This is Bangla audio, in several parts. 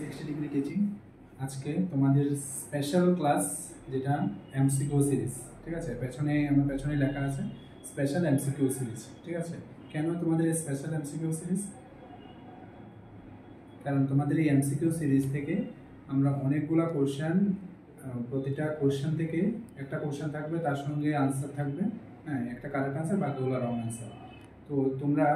60 ডিগ্রি টিচিং আজকে তোমাদের স্পেশাল ক্লাস যেটা এমসিকিউ সিরিজ, ঠিক আছে। আমার পেছনে লেখা আছে স্পেশাল এমসিকিউ সিরিজ, ঠিক আছে। কেন তোমাদের এই স্পেশাল এমসিকিউ সিরিজ? কারণ তোমাদের এই এমসিকিউ সিরিজ থেকে আমরা অনেকগুলা কোশ্চেন, প্রতিটা কোশ্চেন থেকে একটা কোশ্চেন থাকবে, তার সঙ্গে আনসার থাকবে, হ্যাঁ, একটা কারেক্ট আনসার, বাকিগুলো রং আনসার। তো তোমরা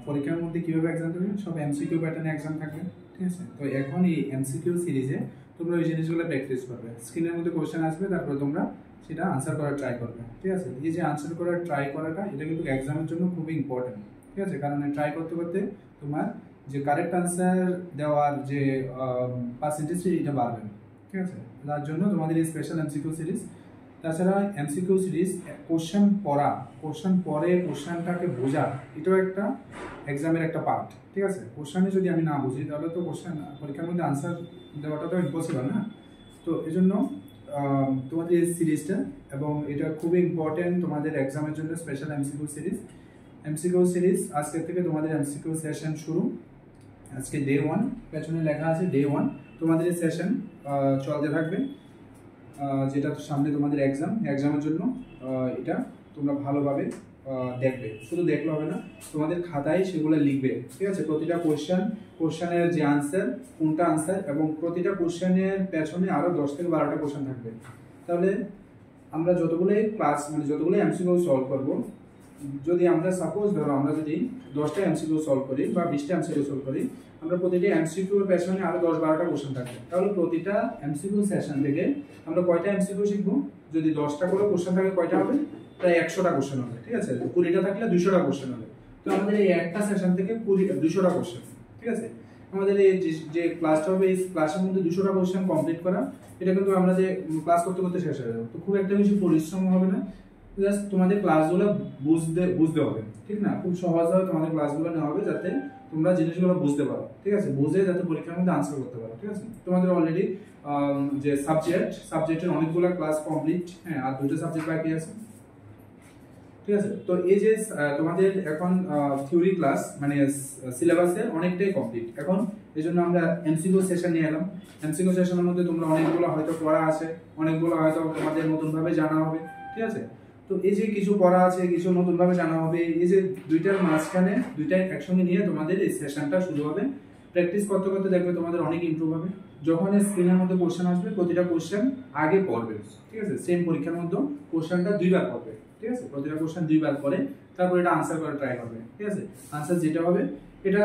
পরীক্ষার মধ্যে কীভাবে এক্সাম দেবে? সব এমসিকিউ প্যাটার্নে এক্সাম থাকবে, ঠিক আছে। তো এখন এই এমসিকিউ সিরিজে তোমরা ওই জিনিসগুলো প্র্যাকটিস করবে। স্ক্রিনের মধ্যে কোশ্চেন আসবে, তারপরে তোমরা সেটা আনসার করার ট্রাই করবে, ঠিক আছে। এই যে আনসার করার ট্রাই করাটা, এটা কিন্তু এক্সামের জন্য খুবই ইম্পর্টেন্ট, ঠিক আছে। কারণ ট্রাই করতে করতে তোমার যে কারেক্ট আনসার দেওয়ার যে পার্সেন্টেজ, এটা বাড়বে, ঠিক আছে। তার জন্য তোমাদের এই স্পেশাল এমসিকিউ সিরিজ। তাছাড়া এমসিকিউ সিরিজ কোশ্চেন পড়া, কোশ্চেন পরে কোশ্চেনটাকে বোঝা, এটাও একটা এক্সামের একটা পার্ট, ঠিক আছে। কোশ্চেনে যদি আমি না বুঝি তাহলে তো কোশ্চেন পরীক্ষার মধ্যে আনসার দেওয়াটা তো ইম্পসিবল না। তো এই জন্য তোমাদের এই সিরিজটা, এবং এটা খুবই ইম্পর্টেন্ট তোমাদের এক্সামের জন্য স্পেশাল এমসিকিউ সিরিজ। আজকের থেকে তোমাদের এমসিকিউ সেশন শুরু। আজকে ডে 1, পেছনে লেখা আছে ডে 1। তোমাদের এই সেশন চলতে থাকবে, যেটা সামনে তোমাদের এক্সামের জন্য এটা তোমরা ভালোভাবে দেখবে। শুধু দেখলে হবে না, তোমাদের খাতায় সেগুলো লিখবে, ঠিক আছে। প্রতিটা কোশ্চেনের যে আনসার, কোনটা আনসার, এবং প্রতিটা কোশ্চেনের পেছনে আরও 10 থেকে 12টা কোশ্চেন থাকবে। তাহলে আমরা যতগুলো ক্লাস, যতগুলো এমসিকিউ সলভ করবো, যদি আমরা সাপোজ ধরো আমরা যদি 10টা এমসিকিউ সলভ করি বা 20টা এমসিকিউ সলভ করি, আমরা প্রতিটা এমসিকিউর পেছনে আরো 10-12টা কোশ্চেন থাকবে। তাহলে প্রতিটা এমসিকিউ সেশন থেকে আমরা কয়টা এমসিকিউ শিখবো? যদি 10টা করে কোশ্চেন থাকে, কয়টা হবে? প্রায় 100টা কোশ্চেন হবে, ঠিক আছে। 20টা থাকলে 200টা কোশ্চেন হবে। তো আমাদের এই একটা সেশন থেকে 200টা কোশ্চেন, ঠিক আছে। আমাদের এই যে ক্লাসটা হবে, এই ক্লাসের মধ্যে 200টা কোশ্চেন কমপ্লিট করা, এটা কিন্তু আমরা যে ক্লাস করতে করতে শেষ হয়ে যাবে। তো খুব একটা বেশি পরিশ্রম হবে না, জাস্ট তোমাদের ক্লাসগুলো বুঝতে হবে, ঠিক না। খুব সহজভাবে তোমাদের ক্লাসগুলো নেওয়া হবে, যাতে তোমরা জিনিসগুলো বুঝতে পারো, ঠিক আছে। বুঝে যাতে পরীক্ষার মধ্যে আনসার করতে পারো, ঠিক আছে। তোমাদের অলরেডি যে সাবজেক্টের অনেকগুলো ক্লাস কমপ্লিট, হ্যাঁ, আর 2টা সাবজেক্ট বাকি আছে, ঠিক আছে। তো এই যে তোমাদের এখন থিওরি ক্লাস, সিলেবাসের অনেকটাই কমপ্লিট এখন। এই জন্য আমরা এমসিকিউ সেশন নিয়ে এলাম। এমসিকিউ সেশনের মধ্যে তোমরা অনেকগুলো হয়তো পড়া আছে, অনেকগুলো হয়তো তোমাদের নতুনভাবে জানা হবে, ঠিক আছে। তো এই যে কিছু পড়া আছে, কিছু নতুনভাবে জানা হবে, এই যে দুইটার মাঝখানে দুইটা একসঙ্গে নিয়ে তোমাদের এই সেশনটা শুরু হবে। প্র্যাকটিস করতে করতে দেখবে তোমাদের অনেক ইমপ্রুভ হবে। যখন স্ক্রিনের মধ্যে কোশ্চেন আসবে, প্রতিটা কোশ্চেন আগে পড়বে, ঠিক আছে। সেম পরীক্ষার মধ্যে কোশ্চেনটা 2বার পড়বে, ঠিক আছে। প্রতিটা কোশ্চেন 2বার পরে তারপর এটা আনসার করার ট্রাই করবে, ঠিক আছে। আনসার যেটা হবে এটা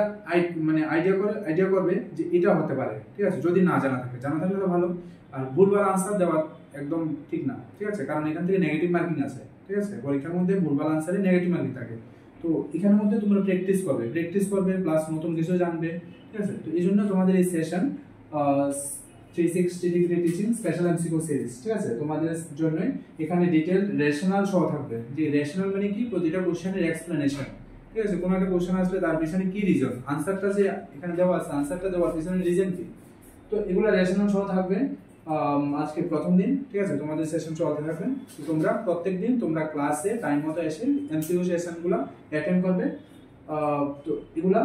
আইডিয়া করবে যে এটা হতে পারে, ঠিক আছে। যদি না জানা থাকে তো ভালো। আর ভুলবার আনসার দেওয়া একদম ঠিক না, ঠিক আছে। কারণ এখান থেকে নেগেটিভ মার্কিং আছে, ঠিক আছে। পরীক্ষার মধ্যে ভুলবার আনসারে নেগেটিভ মার্কিং থাকে। তো এখানের মধ্যে তোমরা প্র্যাকটিস করবে প্লাস নতুন কিছু জানবে, ঠিক আছে। তো এই জন্য তোমাদের এই session 360 degree teaching special MCQ series, ঠিক আছে। তোমাদের জন্য এখানে ডিটেল রেশনাল সহ থাকবে। যে রেশনাল মানে কি? প্রতিটা কোশ্চেনের এক্সপ্লেনেশন, ঠিক আছে। কোনো একটা কোশ্চেন আসলে তার পিছনে কি রিজন, আনসারটা যে এখানে দেওয়া আছে, আনসারটা দেওয়ার পিছনে রিজন কি, তো এগুলো রেশনাল সহ থাকবে। আজকে প্রথম দিন, ঠিক আছে। তোমাদের সেশন চলতে থাকবে। তো তোমরা প্রত্যেকদিন তোমরা ক্লাসে টাইম মতো এসে এমসিকিউ সেশনগুলো অ্যাটেন্ড করবে। তো এগুলা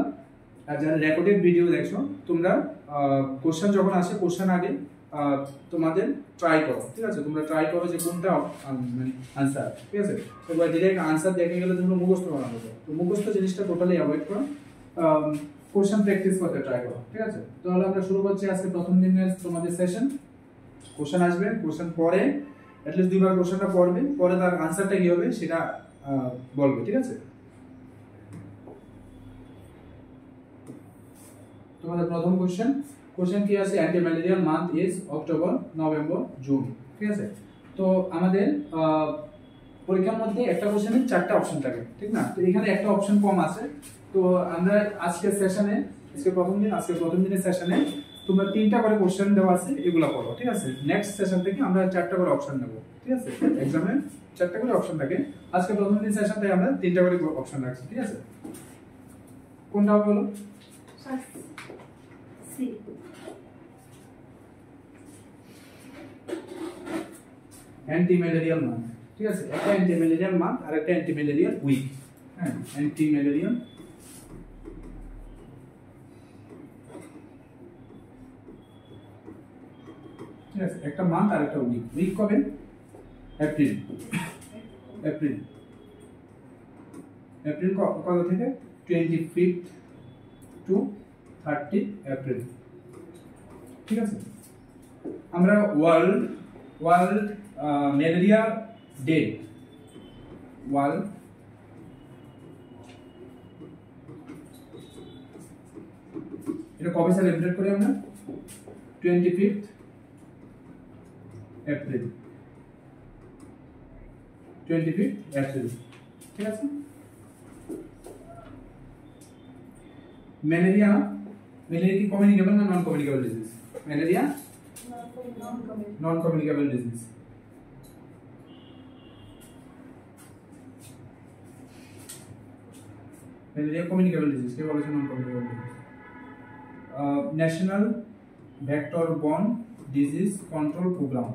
যারা রেকর্ডেড ভিডিও দেখছো, তোমরা কোশ্চেন যখন আসে, কোশ্চেন আগে তোমাদের ট্রাই করো, ঠিক আছে। তোমরা ট্রাই করো যে কোনটা আনসার, ঠিক আছে। এবার ডিরেক্ট আনসার দেখে গেলে তোমরা মুখস্থ বানাবো, তো মুখস্থ জিনিসটা টোটালি অ্যাভয়েড করো। কোশ্চেন প্র্যাকটিস করতে ট্রাই করো, ঠিক আছে। তাহলে আমরা শুরু করছি আজকে প্রথম দিনের তোমাদের সেশন। কোশ্চেন আসবে, কোশ্চেন পরে অ্যাটলিস্ট 2বার কোশ্চেনটা পড়বে, পরে তার আনসারটা কি হবে সেটা বলবে, ঠিক আছে। তোমাদের প্রথম কোশ্চেন কি আছে? Anti malarial month is October, November, June, ঠিক আছে। তো আমাদের পরীক্ষার মধ্যে একটা কোশ্চেনে 4টা অপশন থাকে, ঠিক না। তো এখানে একটা অপশন কম আছে। তো আমরা আজকের প্রথম দিনের সেশনে তোমরা 3টা করে কোশ্চেন দেওয়া আছে, এগুলো পড়ো, ঠিক আছে। নেক্সট সেশন থেকে আমরা 4টা করে অপশন নেব, ঠিক আছে। এক্সামে 4টা করে অপশন থাকে। আজকে প্রথম দিন সেশনটাতে আমরা 3টা করে অপশন রাখছি, ঠিক আছে। কোনটা হবে বলো? অ্যান্টি ম্যালেরিয়াল মান্থ, ঠিক আছে। একটা অ্যান্টি ম্যালেরিয়াল মান্থ আর একটা অ্যান্টি ম্যালেরিয়াল উইক, হ্যাঁ, অ্যান্টি ম্যালেরিয়াল ঠিক আছে, একটা মান্থ আর একটা উইক। উইক কবে? এপ্রিল। এপ্রিল এপ্রিল কত থেকে? 25 টু 30 এপ্রিল। ঠিক আছে, আমরা ওয়ার্ল্ড ম্যালেরিয়া ডে, ওয়ার্ল্ড এটা কবে সেলিব্রেট করি আমরা? 25 এপ্রিল। 25 এপ্রিল। ঠিক আছে, ম্যালেরিয়া কি কমিউনিকেবল না non communicable disease? Malaria non communicable disease. Malaria communicable disease, কে বলেছে non communicable disease? National vector borne disease control programme.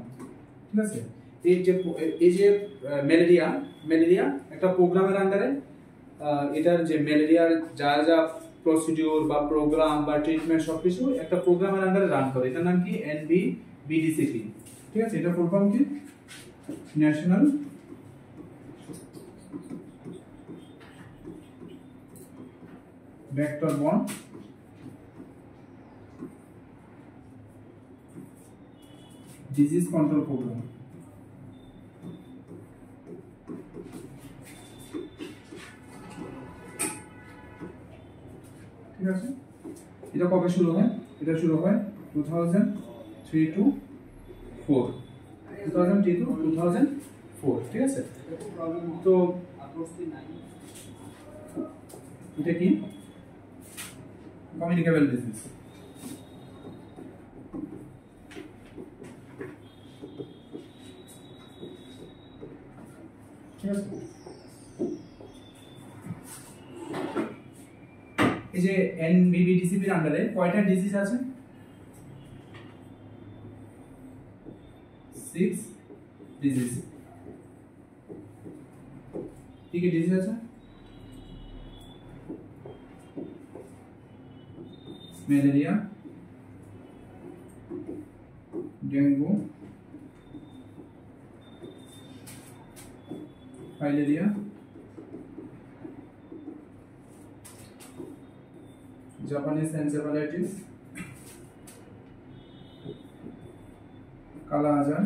ঠিক আছে, এই যে ম্যালেরিয়া একটা প্রোগ্রামের আন্ডারে, এটার যে ম্যালেরিয়ার যা যা প্রসিডিউর বা প্রোগ্রাম বা ট্রিটমেন্ট সবকিছু একটা প্রোগ্রামের আন্ডারে রান করে। এটার নাম কি? NVBDCP। ঠিক আছে, এটা ফুল ফর্ম কি? National vector borne disease control programme. ঠিক আছে, এটা কবে শুরু হয়? এটা শুরু হয় 2003 to 4, 2003 to 2004। ঠিক আছে, তো এটা কি? Communicable disease. ঠিক আছে, এই যে NVBDCP এর আন্ডারে কয়টা ডিজিজ আছে? 6 ডিজিজ। কি কি ডিজিজ আছে? Malaria, dengue, filaria, Japanese encephalitis, কালা আজার,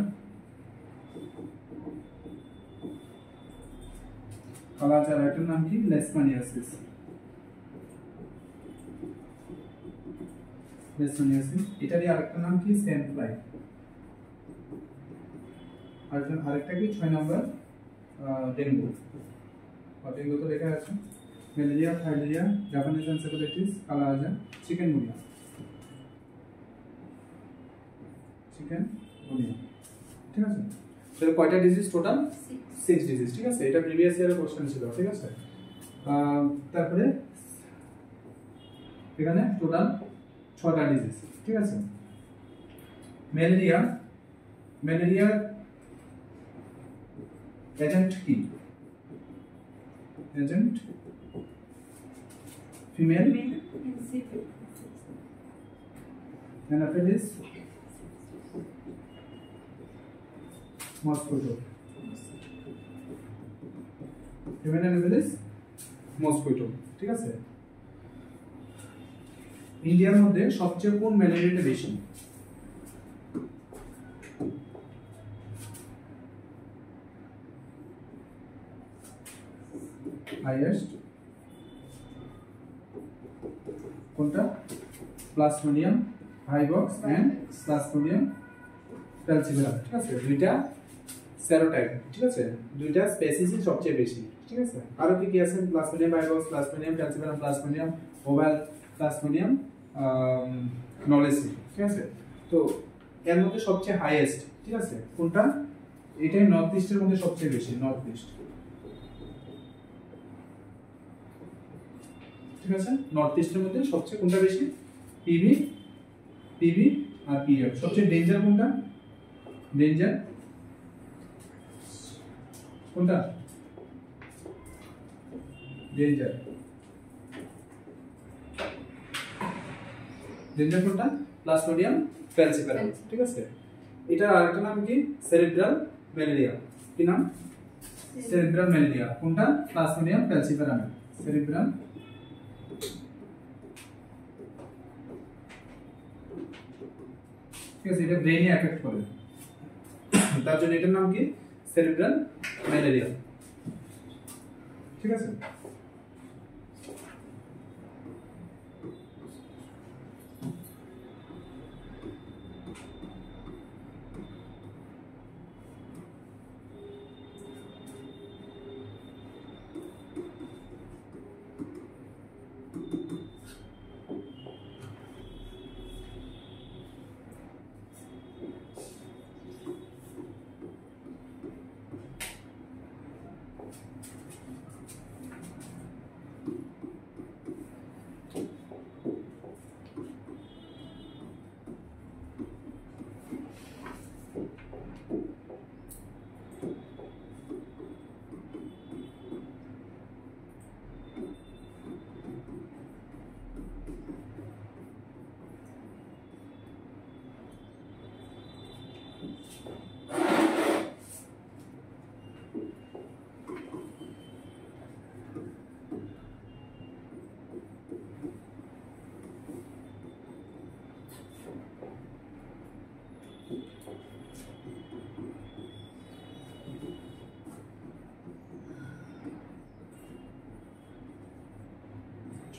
এটার নাম কি? লেশমানিয়াসিস। এটারই আরেকটা নাম কি? Sand fly. আরেকটা কি? 6 নম্বর ডেঙ্গু। ডেঙ্গু তো লেখা আছে। ম্যালেরিয়া, ফাইলেরিয়া, জাপানিজ এনসেফালাইটিস, কালা আজার, চিকেনগুনিয়া। ঠিক আছে, তাহলে কয়টা ডিজিজ টোটাল? 6 ডিজিজ। ঠিক আছে, এটা প্রিভিয়াস ইয়ারের কোশ্চেন ছিল। ঠিক আছে, তারপরে এখানে টোটাল 6টা ডিজিজ। ঠিক আছে, ম্যালেরিয়ার এজেন্ট কি? Agent female anopheles mosquito. Female anopheles mosquito. ঠিক আছে, ইন্ডিয়ার মধ্যে সবচেয়ে কোন ম্যালেরিয়াটা বেশি? হাইয়েস্ট কোনটা? Plasmodium vivax and plasmodium falciparum. ঠিক আছে, দুইটা সেরোটাইপ। ঠিক আছে, দুইটা স্পেসিসই সবচেয়ে বেশি। ঠিক আছে, আরো কি কি আছে? Plasmodium vivax, plasmodium falciparum, plasmodium ovale, plasmodium knowlesi. ঠিক আছে, তো এর মধ্যে সবচেয়ে হাইয়েস্ট, ঠিক আছে, কোনটা? এটাই নর্থ ইস্টের মধ্যে সবচেয়ে বেশি, নর্থ ইস্ট। ঠিক আছে, নর্থ ইস্টের মধ্যে সবচেয়ে কোনটা বেশি? পিভি আর পিএফ। সবচেয়ে ডেঞ্জার কোনটা? ডেঞ্জার কোনটা? ডেঞ্জার কোনটা? Plasmodium falciparum. ঠিক আছে, এটার আরেকটা নাম কি সেরিব্রাল ম্যালেরিয়া। কি নাম? Cerebral malaria. কোনটা? প্লাজমোডিয়াম ফ্যালসিপারাম। সেরিব্রাল ঠিক আছে, এটা ব্রেইনে এফেক্ট করে, তার জন্য এটার নাম কি সেরিব্রাল ম্যালেরিয়া। ঠিক আছে,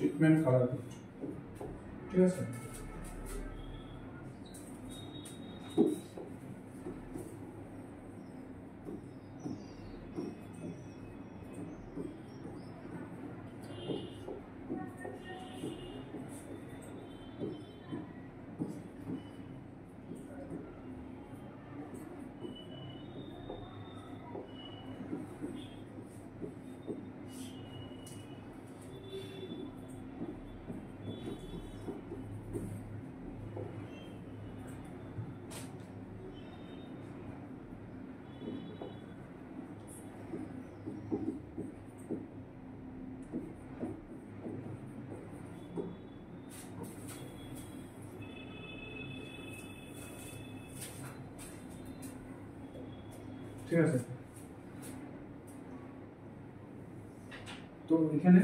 ট্রিটমেন্ট কালার কোড। ঠিক আছে, ঠিক আছে। তো এখানে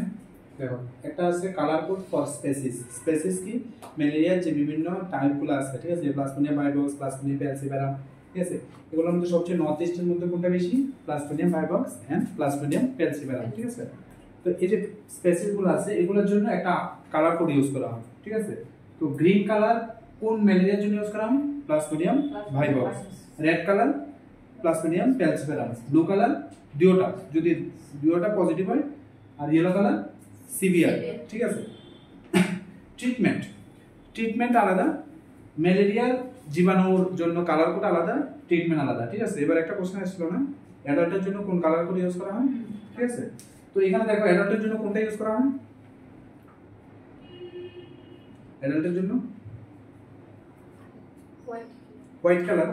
দেখো একটা আছে colour code for species. Species কি? ম্যালেরিয়ার যে বিভিন্ন টাইপগুলো আছে, ঠিক আছে, প্লাজমোডিয়াম ভাইভক্স, প্লাজমোডিয়াম ফ্যালসিপারাম, ঠিক আছে, এগুলোর মধ্যে সবচেয়ে নর্থ ইস্টের মধ্যে কোনটা বেশি? Plasmodium vivax and plasmodium falciparum. ঠিক আছে, তো এই যে স্পেসিসগুলো আছে এগুলোর জন্য একটা কালার কোড ইউজ করা হয়। ঠিক আছে, তো গ্রিন কালার কোন ম্যালেরিয়ার জন্য ইউজ করা হয়? Plasmodium vivax. Red colour plasmodium falciparum. Blue colour ডিওটা, যদি ডিওটা পজিটিভ হয়, আর ইয়েলো কালার সিভিয়ার। ঠিক আছে, ট্রিটমেন্ট ট্রিটমেন্ট আলাদা, ম্যালেরিয়ার জীবাণুর জন্য কালার কোড আলাদা, ট্রিটমেন্ট আলাদা। ঠিক আছে, এবার একটা প্রশ্ন আসছিল না, অ্যাডাল্টের জন্য কোন কালার কোড ইউজ করা হয়? ঠিক আছে, তো এখানে দেখো অ্যাডাল্টের জন্য কোনটা ইউজ করা হয়? অ্যাডাল্টের জন্য হোয়াইট কালার।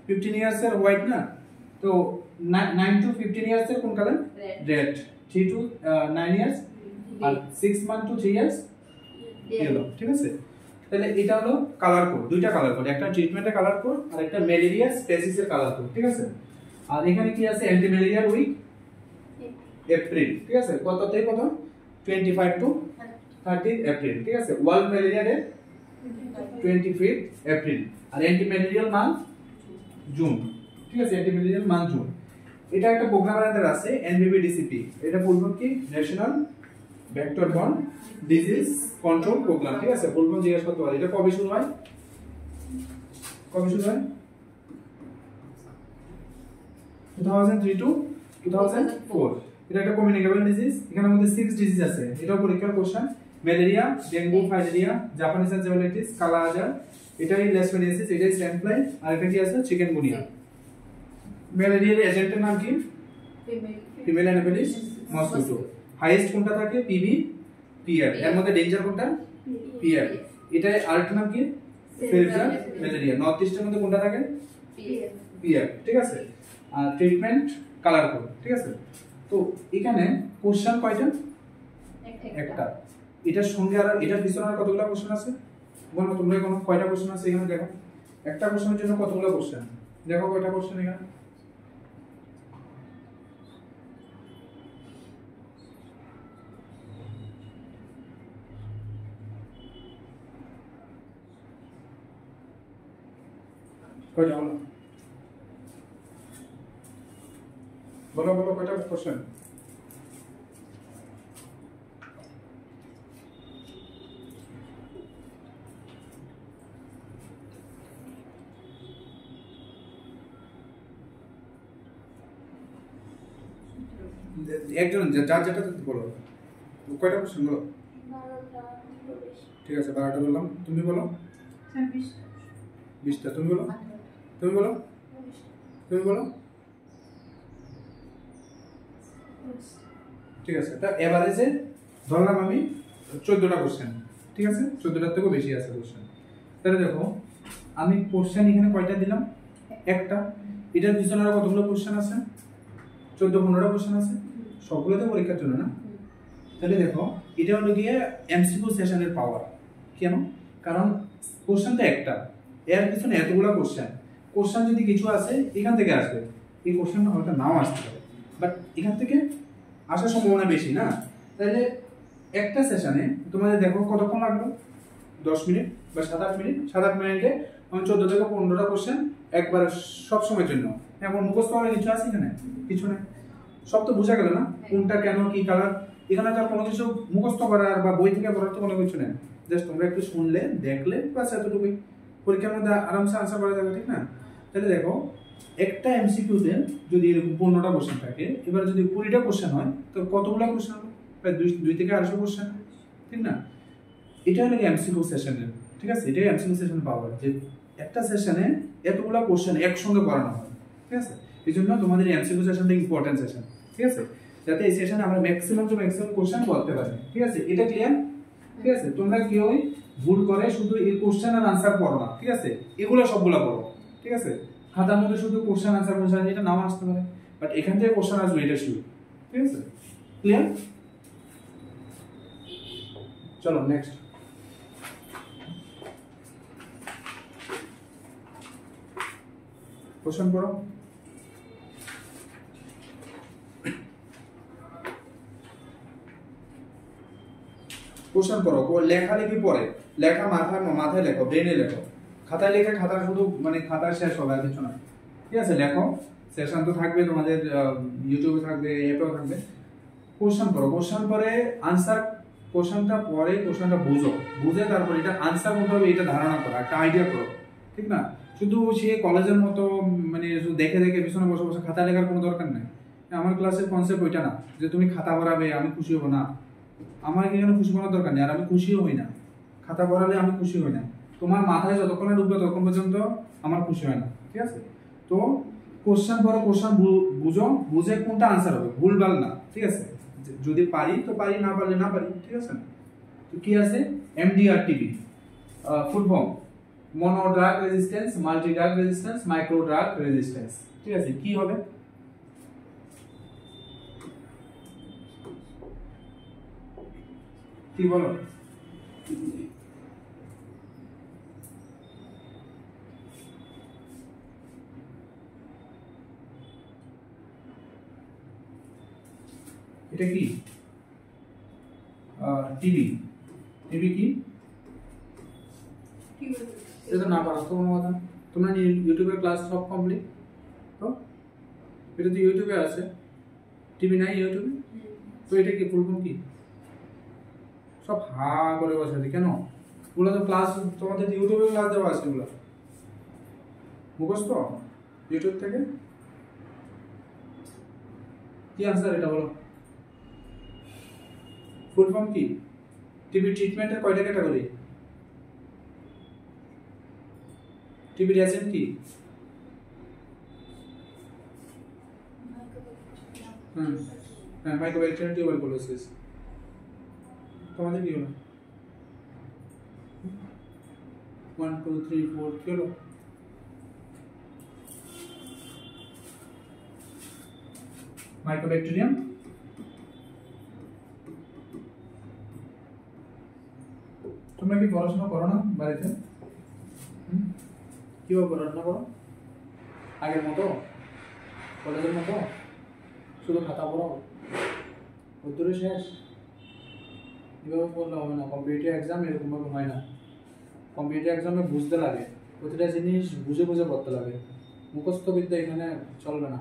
15 ইয়ার্স এর হোয়াইট না, তো 9 to 15 ইয়ার্স এর কোন কালার? রেড। 3 to 9 ইয়ার্স আর 6 মান্থ টু 3 ইয়ার্স ইয়েলো। ঠিক আছে, তাহলে এটা হলো কালার কোড, দুইটা কালার কোড, একটা ট্রিটমেন্টের কালার কোড আর একটা ম্যালেরিয়া স্পেসিসের কালার কোড। ঠিক আছে, আর এখানে কি আছে? অ্যান্টি ম্যালেরিয়ার উইক এপ্রিল। ঠিক আছে, কত থেকে কত? 25 to 30 এপ্রিল। ঠিক আছে, ওয়ার্ল্ড ম্যালেরিয়া ডে 25 এপ্রিল, আর অ্যান্টি ম্যালেরিয়াল মান্থ জুন। ঠিক আছে, অ্যান্টি ম্যালেরিয়াল মান্থ জুন। এটা একটা প্রোগ্রাম আন্ডার আছে এনবিবিডিসিপি, এটা ফুল ফর্ম কি? National vector borne disease control programme. ঠিক আছে, ফুল ফর্ম জিজ্ঞাসা করতে পারে। এটা কবে শুরু হয়? কবে শুরু হয়? 2003 to 2004। এটা একটা কমিউনিকেবল ডিজিজ, এখানের মধ্যে 6 ডিজিজ আছে। এটাও পরীক্ষার question. Malaria, dengue, filaria, Japanese encephalitis, কালা আজার, এটাই লেশমেনিয়াসিস, এটাই স্যান্ড ফ্লাই, আর এটা কি আছে? চিকেনগুনিয়া। ম্যালেরিয়ার এজেন্টের নাম কি? Female Anopheles mosquito. হাইয়েস্ট কোনটা থাকে? PB, PF. এর মধ্যে ডেঞ্জার কোনটা? পিএফ। এটা আরেকটা নাম কি? Cerebral malaria. নর্থ ইস্টের মধ্যে কোনটা থাকে? পিএফ। ঠিক আছে, আর ট্রিটমেন্ট কালার কোড। ঠিক আছে, তো এখানে কোশ্চেন কয়টা? একটা। এটার সঙ্গে আর এটার পিছনে আর কতগুলো কোশ্চেন আছে? বলো তোমরা, কোন কয়টা কোশ্চেন আছে এখানে দেখো। একটা কোশ্চেনের জন্য কতগুলো কোশ্চেন? দেখো কয়টা কোশ্চেন এখানে? কয়টা হলো? বলো বলো কয়টা কোশ্চেন? একজন যার যেটা বলো, কয়টা কোশ্চেন বলো? ঠিক আছে 12টা বললাম, তুমি বলো। 20টা তুমি বলো, তুমি বলো, তুমি বলো। ঠিক আছে, তা এভারেজে ধরলাম আমি 14টা কোশ্চেন, ঠিক আছে, 14টার থেকেও বেশি আছে কোশ্চেন। তাহলে দেখো আমি কোশ্চেন এখানে কয়টা দিলাম? একটা। এটার পিছনে আরো কতগুলো কোশ্চেন আছে? 14-15টা কোশ্চেন আছে, সবগুলো তো পরীক্ষার জন্য না। তাহলে দেখো এটা হলো গিয়ে এমসিকিউ সেশনের পাওয়ার। কেন? কারণ কোশ্চেন তো একটা, এর পিছনে এতগুলো কোশ্চেন, কোশ্চেন যদি কিছু আসে এখান থেকে আসবে, এই কোশ্চেনটা হয়তো নাও আসতে পারে, বাট এখান থেকে আসার সম্ভাবনা বেশি না। তাহলে একটা সেশনে তোমাদের দেখো কতক্ষণ লাগলো? 10 মিনিট বা 7-8 মিনিট। 7-8 মিনিটে আমি 14 থেকে 15টা কোশ্চেন একবার সব সময়ের জন্য। এমন মুখস্থ করার কিছু আছে এখানে? কিছু নেই, সব তো বোঝা গেল না কোনটা কেন কি কালার। এখানে তো আর কোনো কিছু মুখস্থ করার বা বই থেকে পড়ার তো কোনো কিছু নেই, জাস্ট তোমরা একটু শুনলে দেখলে বাস এতটুকুই, পরীক্ষার মধ্যে আরামসে আনসার করা যাবে, ঠিক না? তাহলে দেখো একটা এমসিকিউতে যদি এরকম 15টা কোশ্চেন থাকে, এবার যদি 20টা কোশ্চেন হয় তো কতগুলো কোশ্চেন হবে? প্রায় 2 থেকে 250 কোশ্চেন, ঠিক না? এটা হলো এমসিকিউ সেশনের, ঠিক আছে, এটাই এমসিকিউ সেশন পাওয়ার, যে একটা সেশনে এতগুলো কোশ্চেন একসঙ্গে করানো হয়, ঠিক আছে। এই জন্য তোমাদের এমসিকিউ সেশনটা ইম্পর্টেন্ট সেশন, ঠিক আছে, যাতে এই সেশনে আমরা ম্যাক্সিমাম কোশ্চেন করতে পারি, ঠিক আছে। এটা ক্লিয়ার? ঠিক আছে, তোমরা কেউই ভুল করে শুধু এই কোশ্চেন আর আনসার পড়ো না, ঠিক আছে, এগুলো সবগুলো পড়ো, ঠিক আছে। খাতার মধ্যে শুধু কোশ্চেন আনসার কোশ্চেন, এটা নাও আসতে পারে, বাট এখান থেকে কোশ্চেন আসবে, এটা শিওর, ঠিক আছে। ক্লিয়ার? চলো নেক্সট। কোশ্চেন পড়ো। কোশ্চেন করো, লেখালেখি পরে, লেখা মাথায় লেখো, ব্রেনে লেখো, খাতায় লেখে খাতা শুধু মানে খাতা শেষ হবে আর কিছু না, ঠিক আছে। লেখো, সেশন তো থাকবে তোমাদের, ইউটিউবে থাকবে, অ্যাপেও থাকবে। কোশ্চেন করো, কোশ্চেন পরে আনসার, কোশ্চেনটা পরে কোশ্চেনটা বুঝো, বুঝে তারপর এটা আনসার করতে হবে, এটা ধারণা করো, একটা আইডিয়া করো, ঠিক না? শুধু সে কলেজের মতো মানে শুধু দেখে দেখে পিছনে বসে বসে খাতা লেখার কোনো দরকার নেই। আমার ক্লাসের কনসেপ্ট ওইটা না যে তুমি খাতা ভরাবে আমি খুশি হবো না, আমার এখানে খুশি করার দরকার নেই, আর আমি খুশিও হই না, খাতা পড়ালে আমি খুশি হই না, তোমার মাথায় যতক্ষণ ঢুকবে ততক্ষণ পর্যন্ত আমার খুশি হয় না, ঠিক আছে। তো কোশ্চেন পড়ো, কোশ্চেন বুঝো, বুঝে কোনটা আনসার হবে, ভুলভাল না, ঠিক আছে। যদি পারি তো পারি, না পারলে না পারি, ঠিক আছে। তো কি আছে? MDR TB full form, mono drug resistance, multi drug resistance, micro drug resistance, ঠিক আছে। কি হবে? কি বলো? এটা কি? টিবি। টিবি কি? এটা তো না পারো তো কোনো কথা। তোমরা ইউটিউবের ক্লাস সব কমপ্লিট তো, এটা তো ইউটিউবে আছে, টিভি নাই ইউটিউবে, তো এটা কি ফুল ফর্ম কি? সব হা করে বসে আছে কেন? ওগুলো তো ক্লাস, তোমাদের ইউটিউবে ক্লাস দেওয়া আছে, ওগুলো মুখস্থ ইউটিউব থেকে। কি আনসার এটা বলো? ফুল ফর্ম কি? টিবি ট্রিটমেন্টের কয়টা ক্যাটাগরি? টিবির এজেন্ট কি? হ্যাঁ, মাইক্রোব্যাকটেরিয়াম টিউবারকুলোসিস। তোমাদের কি হলো? 1 2 3 4 কি হলো? মাইক্রোব্যাকটেরিয়াম। তোমরা কি পড়াশোনা করো না বাড়িতে? কীভাবে রান্না করো? আগের মতো, কলেজের মতো শুধু খাতা পড়াও, উত্তরে শেষ? এভাবে পড়লে হবে না। কম্পিটিটিভ এক্সাম এরকমভাবে হয় না। কম্পিটিটিভ এক্সামে বুঝতে লাগে, প্রতিটা জিনিস বুঝে বুঝে পড়তে লাগে। মুখস্থবিদ্যা এখানে চলবে না,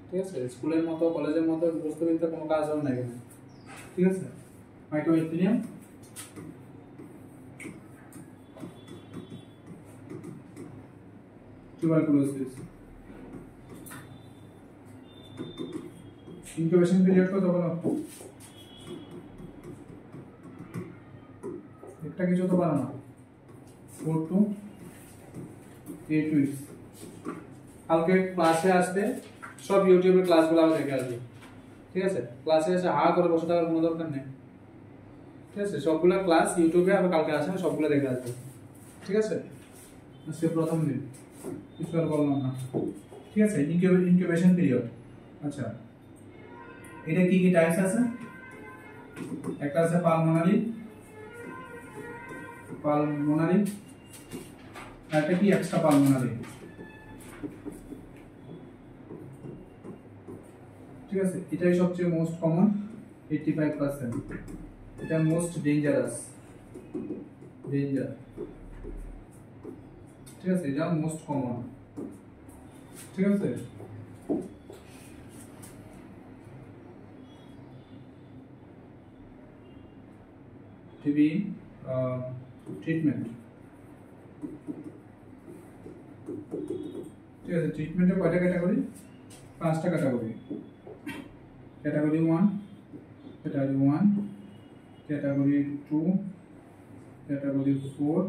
ঠিক আছে? স্কুলের মতো কলেজের মতো মুখস্থবিদ্যা কোনো কাজ হবে না এখানে, ঠিক আছে? মাইক্রোইথিনিয়াম টিউবারকুলোসিস, ইনকিউবেশন পিরিয়ড কত বলো? একটা কিছু তো পারো না। 4 to 8 উইকস। কালকে ক্লাসে আসবে, সব ইউটিউবের ক্লাসগুলো আবার দেখে আসবে, ঠিক আছে? ক্লাসে এসে হা করে বসে থাকার কোনো দরকার নেই, ঠিক আছে? সবগুলো ক্লাস ইউটিউবে আবার কালকে আসে, সবগুলো দেখে আসবে, ঠিক আছে? আজকে প্রথম দিন, কিছু আর বললাম না, ঠিক আছে? Incubation period. আচ্ছা, এটা কি কি টাইপস আছে? একটা আছে পালমোনারি, একটা কি এক্সট্রা পালমোনারি, ঠিক আছে? এটাই সবচেয়ে মোস্ট কমন, 85%। এটা মোস্ট ডেঞ্জারাস, ঠিক আছে? এটা মোস্ট কমন, ঠিক আছে? টিবি ট্রিটমেন্ট, ঠিক আছে? ট্রিটমেন্টে কয়টা ক্যাটাগরি? 5টা category. Category 1, category 2, category 4,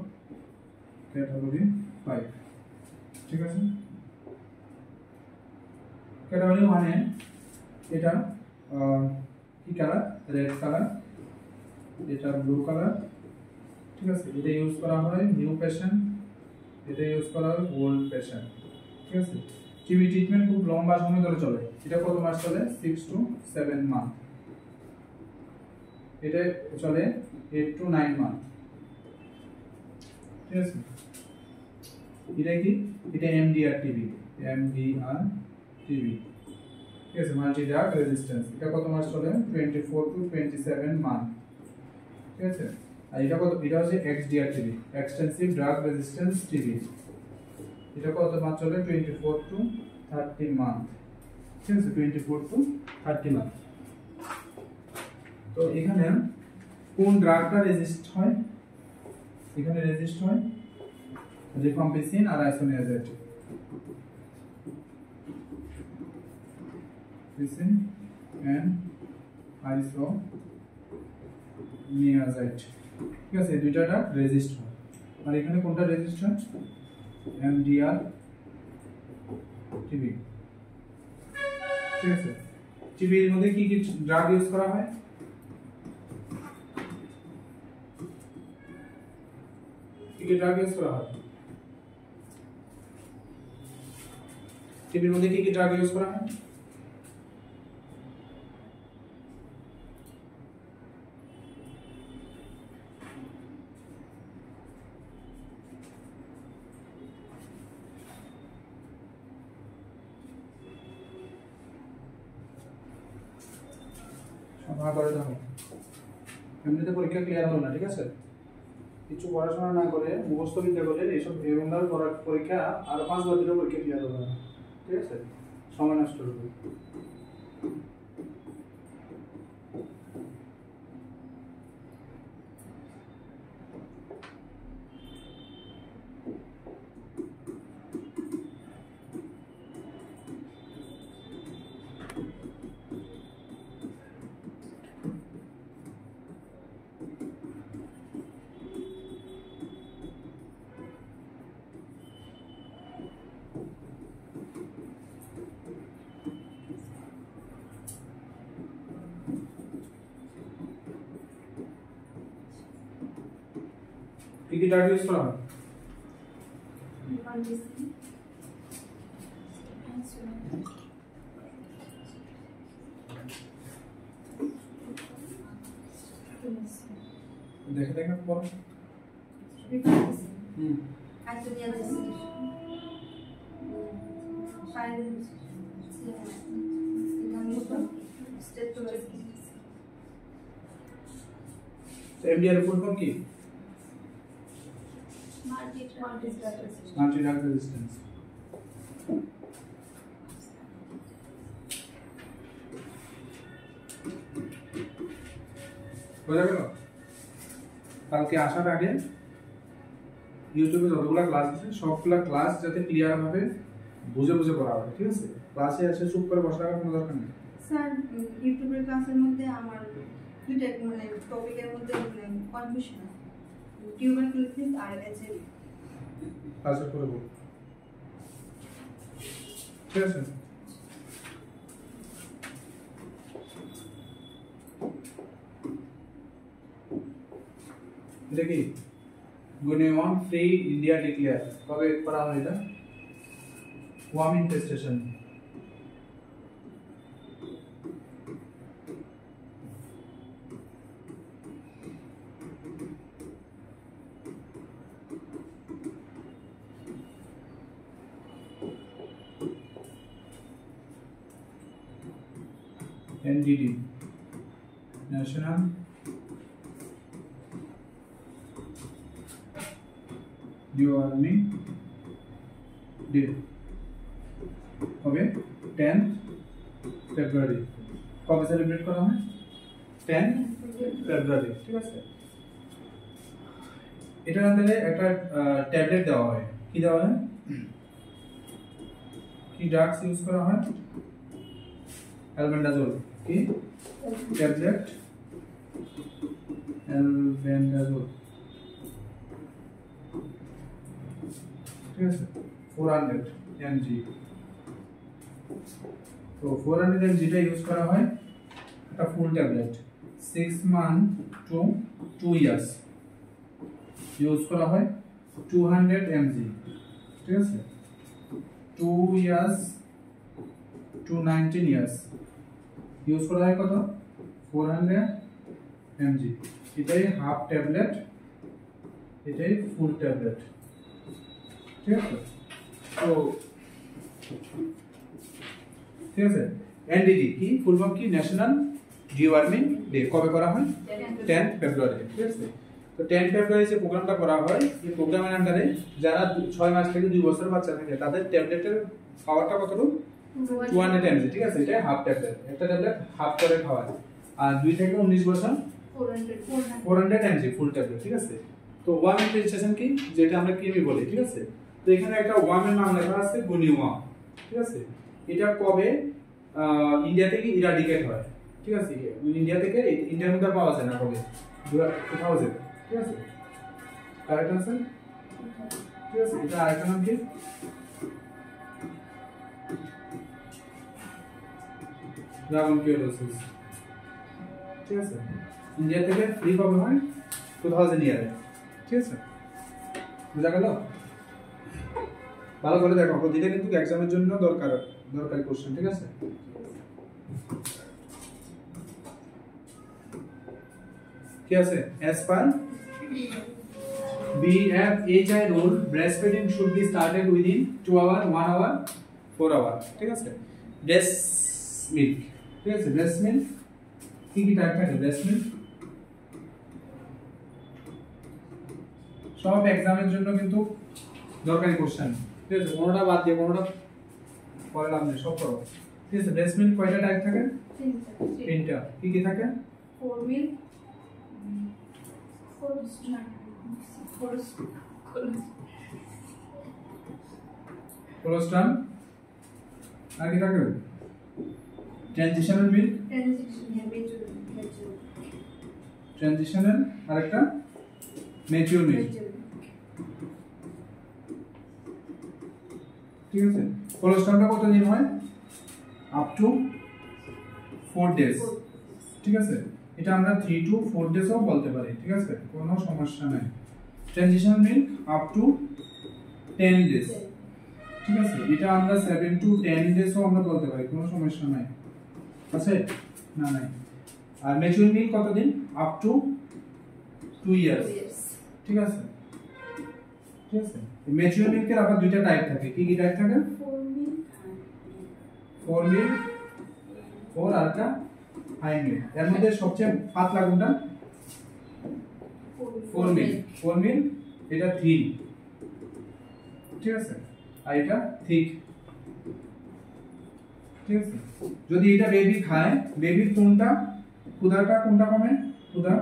category 5, ঠিক আছে? ক্যাটাগরি 1 এ এটা কি কালার? রেড কালার, এটা ব্লু কালার, ঠিক আছে? এটা ইউজ করা হয় নিউ পেশেন্ট, এটা ইউজ করা হয় ওল্ড পেশেন্ট, ঠিক আছে? টিবি ট্রিটমেন্ট খুব লম্বা সময় ধরে চলে। এটা কত মাস চলে? 6 to 7 মান্থ। এটা চলে 8 to 9 মান্থ, ঠিক আছে? এটা কি? এটা এমডিআর টিবি, ঠিক আছে? Multi drug resistance. এটা কত মাস চলে? 24 to 27 মান্থ, ঠিক আছে? আর এটা কত? এটা হচ্ছে XDR TB, extensive drug resistance TB. এটা কত মাস চলে? 24 to 30 মান্থ, ঠিক আছে? 24 to 30 মান্থ। তো এখানে কোন ড্রাগটা রেজিস্ট হয়? এখানে রেজিস্ট হয় রিফাম্পিসিন আর আইসোনিয়াজেড, রিফাম্পিসিন এন্ড আইসোনিয়াজেড, ঠিক আছে? এই দুইটা ড্রাগ রেজিস্ট হয়। আর এখানে কোনটা রেজিস্ট হয়? এমডিআর টিবি, ঠিক আছে? টিবির মধ্যে কি কি ড্রাগ ইউজ করা হয়? কি কি ড্রাগ ইউজ করা হয়? টিবির মধ্যে কি কি ড্রাগ ইউজ করা হয়? সভা করে দাও, এমনিতে পরীক্ষা ক্লিয়ার হলো না, ঠিক আছে? কিছু পড়াশোনা না করে মুখস্থ বিদ্যা করে এইসব এরকমভাবে পরীক্ষা আরো 5 বার দিলেও পরীক্ষা ক্লিয়ার হবে না, ঠিক আছে? সময় নষ্ট হবে। কি কি ড্রাগ ইউজ করা হয়? দেখে দেখে পড়ো। এমডিআর এর ফুল ফর্ম কি? Multi drug resistance. বোঝা গেল? কালকে আসার আগে ইউটিউবে যতগুলো ক্লাস আছে সবগুলা ক্লাস যাতে ক্লিয়ার ভাবে বুঝে বুঝে পড়া হবে, ঠিক আছে? ক্লাসে এসে চুপ করে বসে থাকার কোনো দরকার নেই। স্যার ইউটিউবের ক্লাসের মধ্যে আমার দুইটা মানে টপিকের মধ্যে মানে কনফিউশন আছে, টিউবারকুলোসিস আর এইচআইভি। ক্লাসে করে বল, ঠিক আছে? এটা কি গুনিওয়ান ফ্রি ইন্ডিয়া ডিক্লেয়ার কবে করা হয়? এটা warm infestation. NDD National Deworming Day হবে 10th February। কবে সেলিব্রেট করা হয়? 10th February, ঠিক আছে? এটার আন্ডারে একটা ট্যাবলেট দেওয়া হয়। কি দেওয়া হয়? কি ড্রাগস ইউজ করা হয়? অ্যালবেন্ডাজোল। কি ট্যাবলেট? অ্যালবেন্ডাজোল, ঠিক আছে? 400 mg। তো 400 mg টা ইউজ করা হয় একটা full tablet 6 months to 2 years use করা হয় 200 mg, ঠিক আছে? 2 years to 19 years ইউজ করা হয় কত? 400 mg। এটাই হাফ ট্যাবলেট, এটাই ফুল ট্যাবলেট, ঠিক আছে? তো ঠিক আছে, এনডিডি কি ফুল ফর্ম কি? ন্যাশনাল ডিওয়ার্মিং ডে কবে করা হয়? 10 ফেব্রুয়ারি, ঠিক আছে? তো 10 ফেব্রুয়ারি যে প্রোগ্রামটা করা হয় এই প্রোগ্রামের আন্ডারে যারা 6 মাস থেকে 2 বছর বাচ্চা থাকে তাদের ট্যাবলেটের পাওয়ারটা কতটুকু? 200 mg, ঠিক আছে? এটা হাফ ট্যাবলেট, একটা ট্যাবলেট হাফ করে খাওয়া হয়। আর 2 থেকে 19 বছর 400 mg ফুল ট্যাবলেট, ঠিক আছে? তো ওয়াম ইনফেস্টেশন কি, যেটা আমরা কেমি বলি, ঠিক আছে? তো এখানে একটা ওয়ামের নাম লেখা আছে গুনিওয়াম, ঠিক আছে? এটা কবে ইন্ডিয়া থেকে ইরাডিকেট হয়, ঠিক আছে? ইন্ডিয়া থেকে ইন্ডিয়ার মধ্যে পাওয়া যায় না, কবে? 2000, ঠিক আছে? কারেক্ট আনসার, ঠিক আছে? এটা আরেকটা নাম কি? ড্রাগনকিওলোসিস, ঠিক আছে? ইন্ডিয়া থেকে ফ্রি কবে হয়? 2000 ইয়ারে, ঠিক আছে? বুঝা গেল? ভালো করে দেখো, প্রতিটা কিন্তু এক্সামের জন্য দরকারি কোশ্চেন, ঠিক আছে? কি আছে? as per BFHI rule breastfeeding should be started within 2 hour, 1 hour, 4 hour, ঠিক আছে? breast milk, ঠিক আছে? breast milk কি কি টাইপ থাকে? breast milk সব এক্সামের জন্য কিন্তু দরকারি কোশ্চেন, ঠিক আছে? কোনোটা বাদ দিয়ে কোনোটা পরে লাভ নেই, সব করো, ঠিক আছে? ব্রেস্ট মিল্ক কয়টা টাইপ থাকে? তিনটা। কি কি থাকে? 4 মিল্ক, কোলোস্টাম, আর কি থাকে? ট্রানজিশনাল মিল্ক, ট্রানজিশনাল, আর একটা ম্যাচিউর মিল্ক, ঠিক আছে? কোলোস্টামটা কতদিন হয়? আপ টু 4 ডেজ, ঠিক আছে? এটা আমরা 3 to 4 ডেজও বলতে পারি, ঠিক আছে? কোনো সমস্যা নাই। Transitional milk up to 10 days, ঠিক আছে? এটা আমরা 7 to 10 ডেজও আমরা বলতে পারি, কোনো সমস্যা নাই, আছে না? নাই। আর ম্যাচিউর মিল্ক কতদিন? আপ টু 2 ইয়ার্স, ঠিক আছে? ঠিক আছে। ম্যাচিওর মিল্কের আবার দুইটা টাইপ থাকে, কি কি টাইপ থাকে? ফোর মিল্ক, ফোর আর একটা হাই মিল্ক। এর মধ্যে সবচেয়ে পাতলা কোনটা? Four milk. ফোর মিল্ক এটা থিন, ঠিক আছে, আর এটা থিক, ঠিক আছে। যদি এটা বেবি খায়, বেবির কোনটা ক্ষুধাটা কোনটা কমে? ক্ষুধা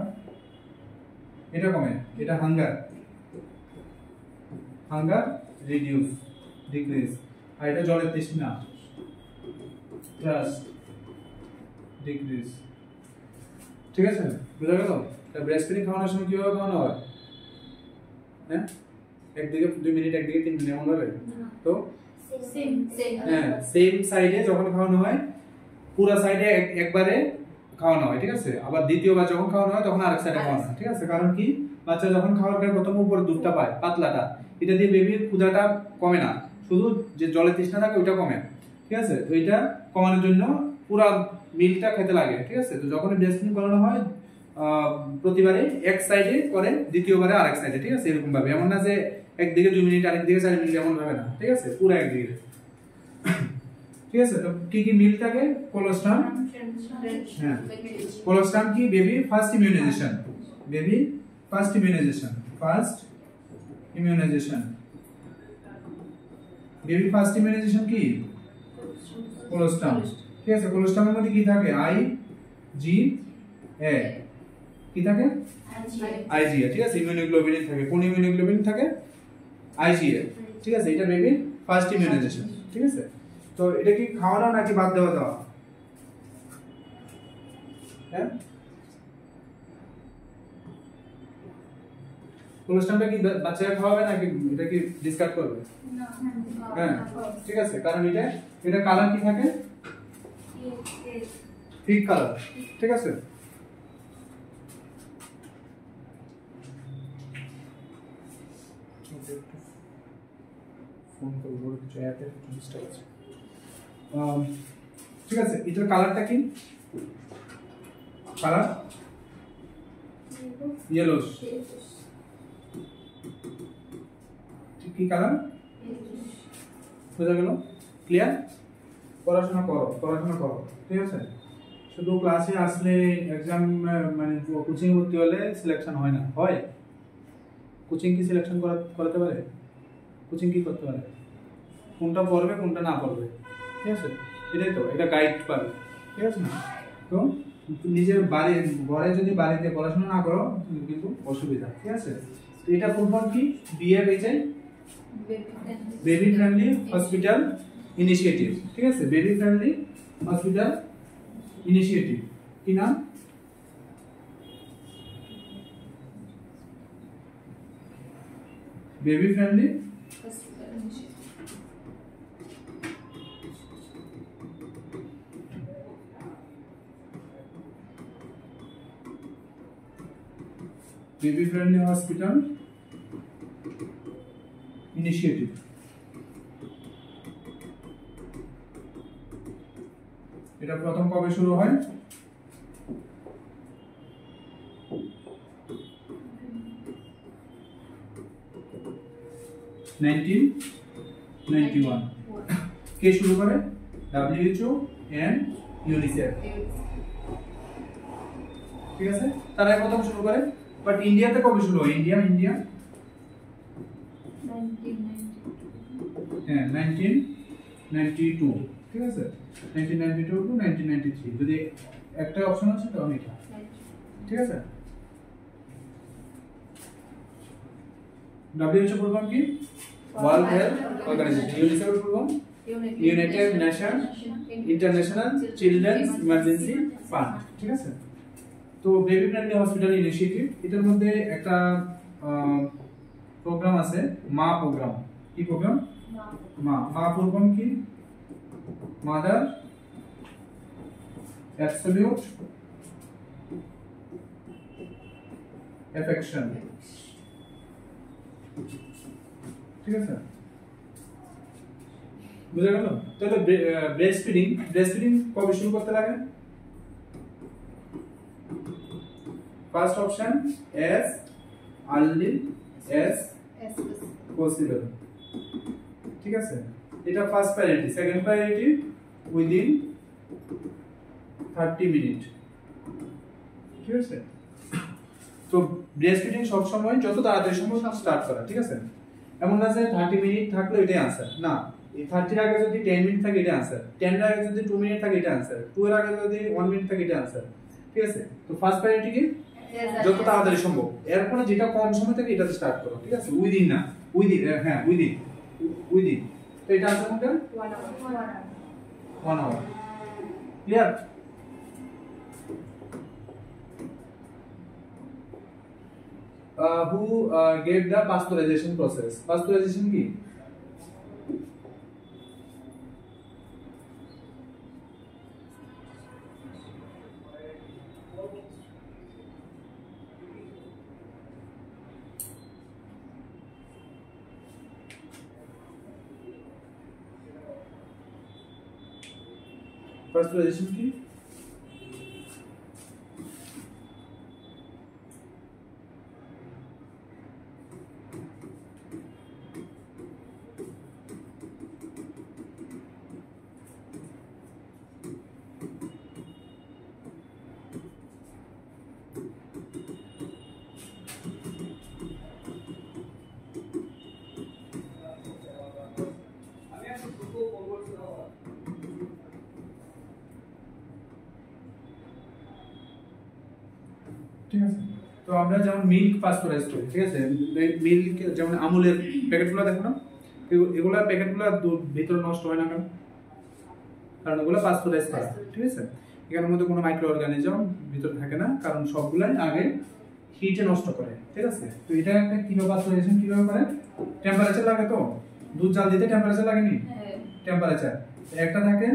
এটা কমে, এটা হাঙ্গার, হাঙ্গার রিডিউস, ডিক্রিজ। আর এটা জলের তৃষ্ণা, থ্রাস্ট, ডিক্রিজ, ঠিক আছে। বুঝা গেল? ব্রেস্ট ফিডিং খাওয়ানোর সময় কিভাবে খাওয়ানো হয়? হ্যাঁ, একদিকে 2 মিনিট, একদিকে 3 মিনিট, এমন ভাবে। তো হ্যাঁ, সেম সাইডে যখন খাওয়ানো হয় পুরো সাইডে একবারে খাওয়ানো হয়, ঠিক আছে। আবার দ্বিতীয়বার যখন খাওয়ানো হয় তখন আরেক সাইডে খাওয়ানো হয়, ঠিক আছে। কারণ কি, বাচ্চা যখন খাওয়ার পরে প্রথম উপরে দুধটা পায় পাতলাটা, এটা দিয়ে বেবির ক্ষুধাটা কমে না, শুধু যে জলের তৃষ্ণা থাকে ওইটা কমে, ঠিক আছে। তো এটা কমানোর জন্য পুরো মিল্কটা খেতে লাগে, ঠিক আছে। তো যখন ব্রেস্ট ফিডিং করানো হয় প্রতিবারে এক সাইডে করে, দ্বিতীয়বারে আরেক সাইডে, ঠিক আছে। এরকম ভাবে, এমন না যে একদিকে 2 মিনিট আরেকদিকে 4 মিনিট, এমন ভাবে না, ঠিক আছে, পুরো একদিকে, ঠিক আছে। তো কি কি মিল্ক থাকে? কোলোস্টাম, হ্যাঁ, কোলোস্টাম কি? Baby first immunisation, baby first immunisation, first immunisation, baby first immunisation কি? কোলোস্টাম, ঠিক আছে। কোলোস্টামের মধ্যে কি থাকে? আই জি এ, কি থাকে? আইজিএ, ঠিক আছে। ইমিউনোগ্লোবিলিন থাকে, কোন ইমিউনোগ্লোবিলিন থাকে? আইজিএ, ঠিক আছে। এটা বেবি ফার্স্ট ইমিউনাইজেশন, ঠিক আছে। তো এটা কি খাওয়ানো নাকি বাদ দেওয়া দেওয়া? হ্যাঁ, কোলোস্টামটা কি বাচ্চাকে খাওয়াবে নাকি এটা কি ডিসকার্ড করবে? না, হ্যাঁ, ঠিক আছে। কারণ এটা কালার কি থাকে? ঠিক কালার, ঠিক আছে। ফোন করবো, কিছু অ্যাপে ডিস্টার্ব আছে। ঠিক আছে, এটার কালারটা কি? কালার ইয়েলোস, কি কালার? বোঝা গেল? ক্লিয়ার? পড়াশোনা করো, পড়াশোনা করো, ঠিক আছে। শুধু ক্লাসে আসলে এক্সাম মানে কোচিং ভর্তি হলে সিলেকশন হয় না। হয়? কোচিং কি সিলেকশন করাতে পারে? কোচিং কি করতে পারে? কোনটা পড়বে কোনটা না পড়বে, ঠিক আছে। এটাই তো, এটা গাইড পাবে, ঠিক আছে না? তো নিজের ঘরে যদি বাড়িতে পড়াশোনা না করো কিন্তু অসুবিধা, ঠিক আছে। তো এটা ফুল ফর্ম কি? বিএফএইচআই, বেবি ফ্রেন্ডলি হসপিটাল ইনিশিয়েটিভ, ঠিক আছে। বেবি ফ্রেন্ডলি হসপিটাল ইনিশিয়েটিভ, কি নাম? Baby friendly baby friendly hospital initiative. এটা প্রথম কবে শুরু হয়? 1991। কে শুরু করে? WHO এন্ড ইউনিসেফ, ঠিক আছে। তারা প্রথম শুরু করে। বাট ইন্ডিয়াতে কবে শুরু হয়? ইন্ডিয়া হ্যাঁ 1992, ঠিক আছে। 1992 টু 1993, যদি একটা অপশন আছে তখন এটা, ঠিক আছে। WHO ফুল ফর্ম কি? World Health Organization. UNICEF full form United Nation International Children's Emergency Fund, ঠিক আছে। তো বেবি ফ্রেন্ডলি হসপিটাল ইনিশিয়েটিভ, এটার মধ্যে একটা প্রোগ্রাম আছে, মা প্রোগ্রাম। কি প্রোগ্রাম? মা প্রোগ্রাম কি? মাদার অ্যাবসলিউট অ্যাফেকশন, ঠিক আছে। বুঝা গেল? তাহলে ব্রেস্ট ফিডিং কবে শুরু করতে লাগে? First option S early S possible, ঠিক আছে। এটা first priority. Second priority within 30 minute, ঠিক আছে। তো ব্রেস্ট ফিডিং সব সময় যত তাড়াতাড়ি সম্ভব স্টার্ট করা, ঠিক আছে। এমন না যে 30 মিনিট থাকলে এটাই आंसर, না। এই 30 এর আগে যদি 10 মিনিট থাকে এটা आंसर, 10 এর আগে যদি 2 মিনিট থাকে এটা आंसर, 2 এর আগে যদি 1 মিনিট থাকে এটা आंसर, ঠিক আছে। তো ফার্স্ট প্রায়োরিটি কি? যত তাড়াতাড়ি সম্ভব। এরপরে যেটা কম সময় থাকে এটাতে স্টার্ট করো, ঠিক আছে। উইদিন না, উইদিন, হ্যাঁ উইদিন, উইদিন। তো এটা आंसर কোনটা? 1 hour. Clear? who gave the pasteurization process? Pasteurization কি? Pasteurization কি? ঠিক আছে। তো আমরা যেমন মিল্ক পাস্তুরাইজ করি, ঠিক আছে। মিল্ক যেমন আমুলের প্যাকেটগুলো দেখো না, এগুলা প্যাকেটগুলো ভিতরে নষ্ট হয় না কেন? কারণ ওগুলো পাস্তুরাইজ করা, ঠিক আছে। এখানের মধ্যে কোনো মাইক্রো অর্গানিজম ভিতরে থাকে না, কারণ সবগুলাই আগে হিটে নষ্ট করে, ঠিক আছে। তো এটা একটা কিভাবে পাস্তুরাইজেশন কিভাবে করে? টেম্পারেচার লাগে, তো দুধ জাল দিতে টেম্পারেচার লাগেনি? টেম্পারেচার একটা থাকে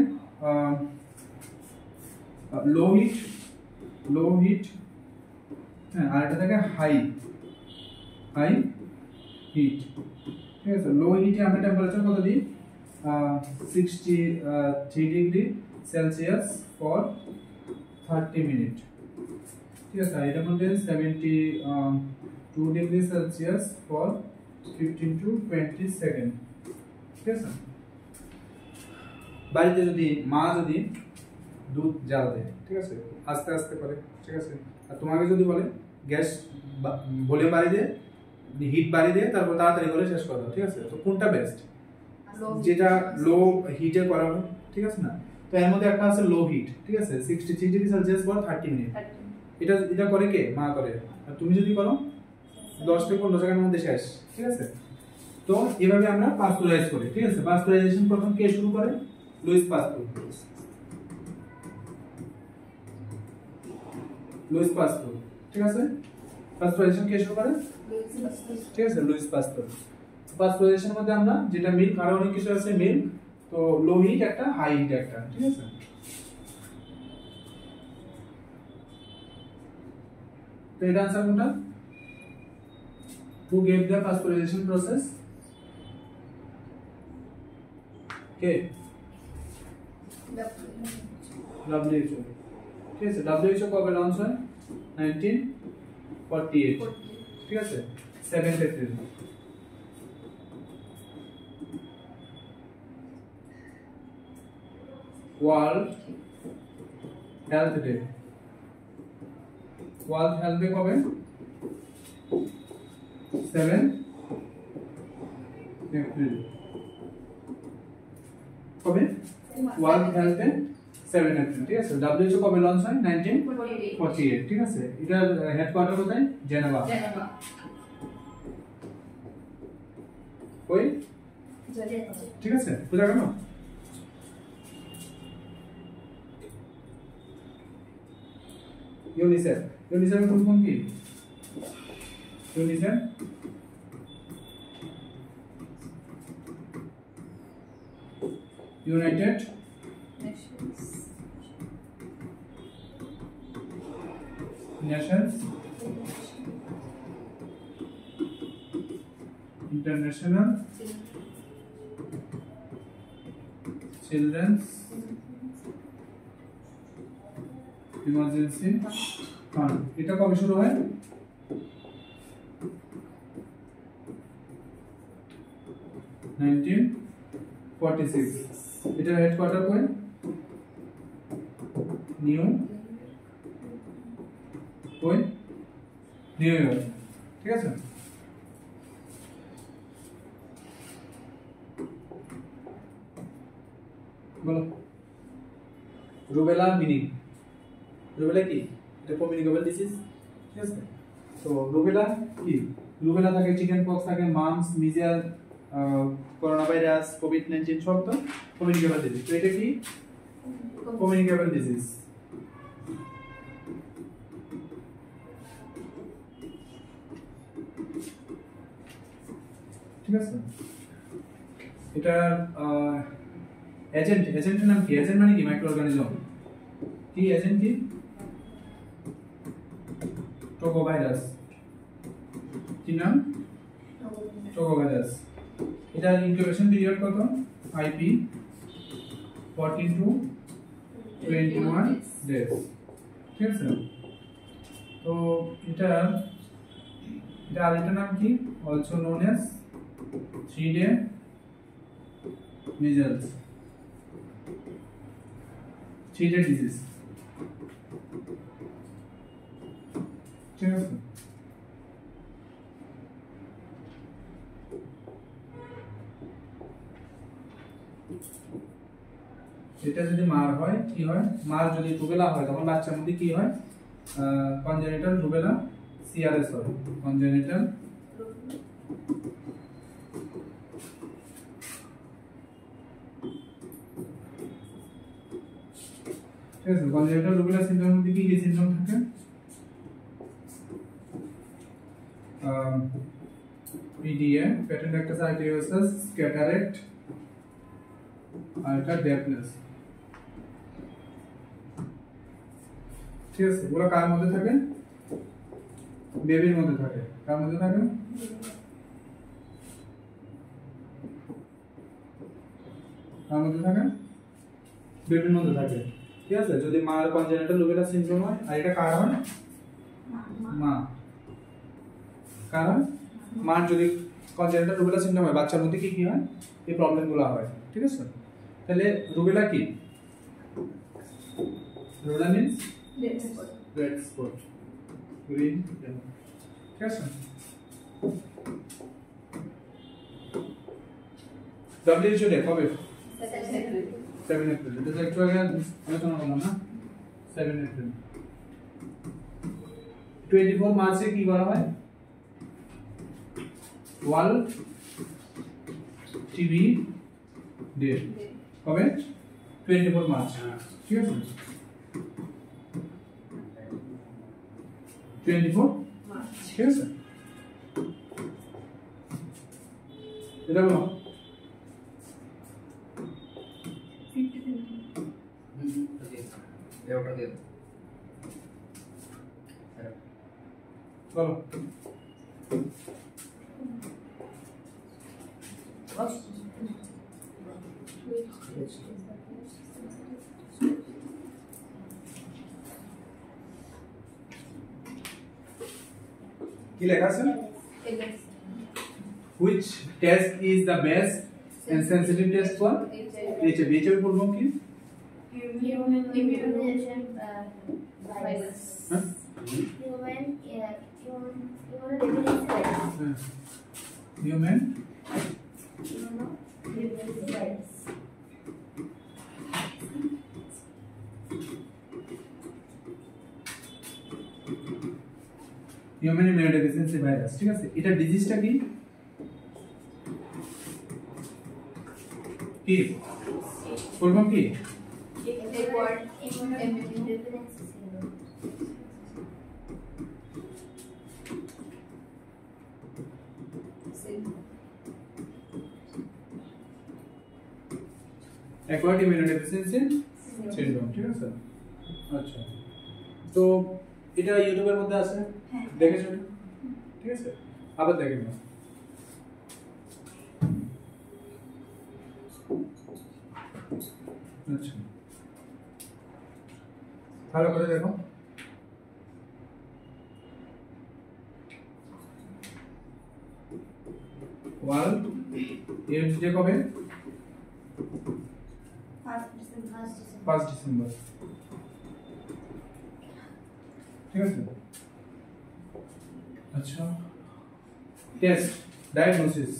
লো হিট, হ্যাঁ, আর এটা থাকে হাই হিট, ঠিক আছে। লো হিটে আমরা টেম্পারেচার কত দিই? 63 ডিগ্রি সেলসিয়াস ফর 30 মিনিট, ঠিক আছে। আর এটার মধ্যে 72 degree Celsius for 15 to 20 second, ঠিক আছে। বাড়িতে যদি মা যদি দুধ জাল দেয়, ঠিক আছে, আস্তে আস্তে করে, ঠিক আছে। আর তোমাকে যদি বলে গ্যাস ভলিউম বাড়িয়ে দে, হিট বাড়িয়ে দে, তারপর তাড়াতাড়ি করে শেষ করে দাও, ঠিক আছে। তো কোনটা বেস্ট? যেটা লো হিটে করা হয়, ঠিক আছে না। তো এর মধ্যে একটা আছে লো হিট, ঠিক আছে, 63 ডিগ্রি সেলসিয়াস ফর 30 মিনিট। এটা করে কে? মা করে। আর তুমি যদি করো 10 থেকে 15 সেকেন্ডের মধ্যে শেষ, ঠিক আছে। তো এভাবে আমরা পাস্তুরাইজ করি, ঠিক আছে। পাস্তুরাইজেশন প্রথম কে শুরু করে? লুইস পাস্তুর। ঠিক আছে। পাস্তুরাইজেশন কে শুরু করে? ঠিক আছে, লুইস পাস্তুর। পাস্তুরাইজেশনের মধ্যে আমরা যেটা মিল্ক, আর অনেক কিছু আছে মিল্ক, তো লো হিট একটা, হাই হিট একটা, ঠিক আছে। তো এটা आंसर কোনটা? Who gave the pasteurization process? K? WHO, ঠিক আছে। WHO কবে লঞ্চ হয়? 1948, ঠিক আছে, 7 April. World health day, world health day কবে? 7 এপ্রিল। কবে ওয়ার্ল্ড হেলথ ডে? 7 এপ্রিল, ঠিক আছে। WHO কবে লঞ্চ হয়? 1948, ঠিক আছে। এটার হেডকোয়ার্টার কোথায়? জেনেভা। ওই, ঠিক আছে, বুঝা গেল? ইউনিসেফ, ইউনিসেফের ফুল ফর্ম কি? UNICEF United Nations international Children's Emergency fund. এটা কবে শুরু হয়? 1946 এটার হেডকোয়ার্টার কই নিউ ইয়র্ক ঠিক আছে বলো রুবেলা মিনিং রুবেলা কি এটা কমিউনিকেবল ডিজিজ ঠিক আছে তো রুবেলা কি রুবেলা থাকে চিকেন পক্স থাকে মামস মিজিয়াল করোনা ভাইরাস কোভিড-19 সব তো কমিউনিকেবল ডিজিজ তো এটা কি কমিউনিকেবল ডিজিজ ঠিক আছে এটা এজেন্টের নাম কি এজেন্ট মানে কি মাইক্রো অর্গানিজম কি এজেন্ট কি টোকোভাইরাস কি নাম টোকোভাইরাস এটার ইনকিউবেশন পিরিয়ড কত আইপি 14 to 21 days ঠিক আছে তো এটা আরেকটা নাম কি also known as 3-day measles 3-day disease ঠিক আছে এটা যদি মার হয় কি হয় মার যদি রুবেলা হয় তখন বাচ্চার মধ্যে কি হয় কনজেনিটাল রুবেলা সিআরএস হয় কনজেনিটাল ঠিক আছে কনজেনিটাল রুবেলা সিনড্রোমের মধ্যে কি কি সিনড্রোম থাকে PDA patent actus arteriosus cataract আর ডেফনেস ঠিক আছে ওগুলো কার মধ্যে থাকে বেবির মধ্যে থাকে কার মধ্যে থাকে কার মধ্যে থাকে বেবির মধ্যে থাকে ঠিক আছে যদি মার কনজেনিটাল রুবেলা সিনড্রোম হয় আর এটা কার হয় মা কারণ মার যদি কনজেনিটাল রুবেলা সিনড্রোম হয় বাচ্চার মধ্যে কি কি হয় এই প্রবলেমগুলো হয় ঠিক আছে তাহলে রুবেলা কি rubella means red spot green ঠিক আছে WHO ডে কবে 7 এপ্রিল এটা একটু আগে আলোচনা করলাম না 7 এপ্রিল 24 মার্চে কি করা হয় ওয়ার্ল্ড টিবি ডে কবে 24 মার্চ ঠিক আছে 24 মার্চ ঠিক আছে এটা বলো 50 ওটা দিয়ে বলো কি লেখা আছে which test is the best and sensitive test for HIV HIV পড়বো কি immunization virus. হ্যাঁ human হিউম্যান ইমিউনোডেফিসিয়েন্সি ভাইরাস ঠিক আছে এটা ডিজিজটা কি কি বলবো কি অ্যাকোয়ার্ড ইমিউনোডেফিসিয়েন্সি সিনড্রোম ঠিক আছে আচ্ছা তো এটা ইউটিউবের মধ্যে আছে দেখেছো ঠিক আছে আবার দেখেন আচ্ছা ভালো করে দেখো ওয়ার্ল্ড এর ডে কবে? 1st December 5 December. ঠিক আছে। আচ্ছা, টেস্ট ডায়াগনোসিস।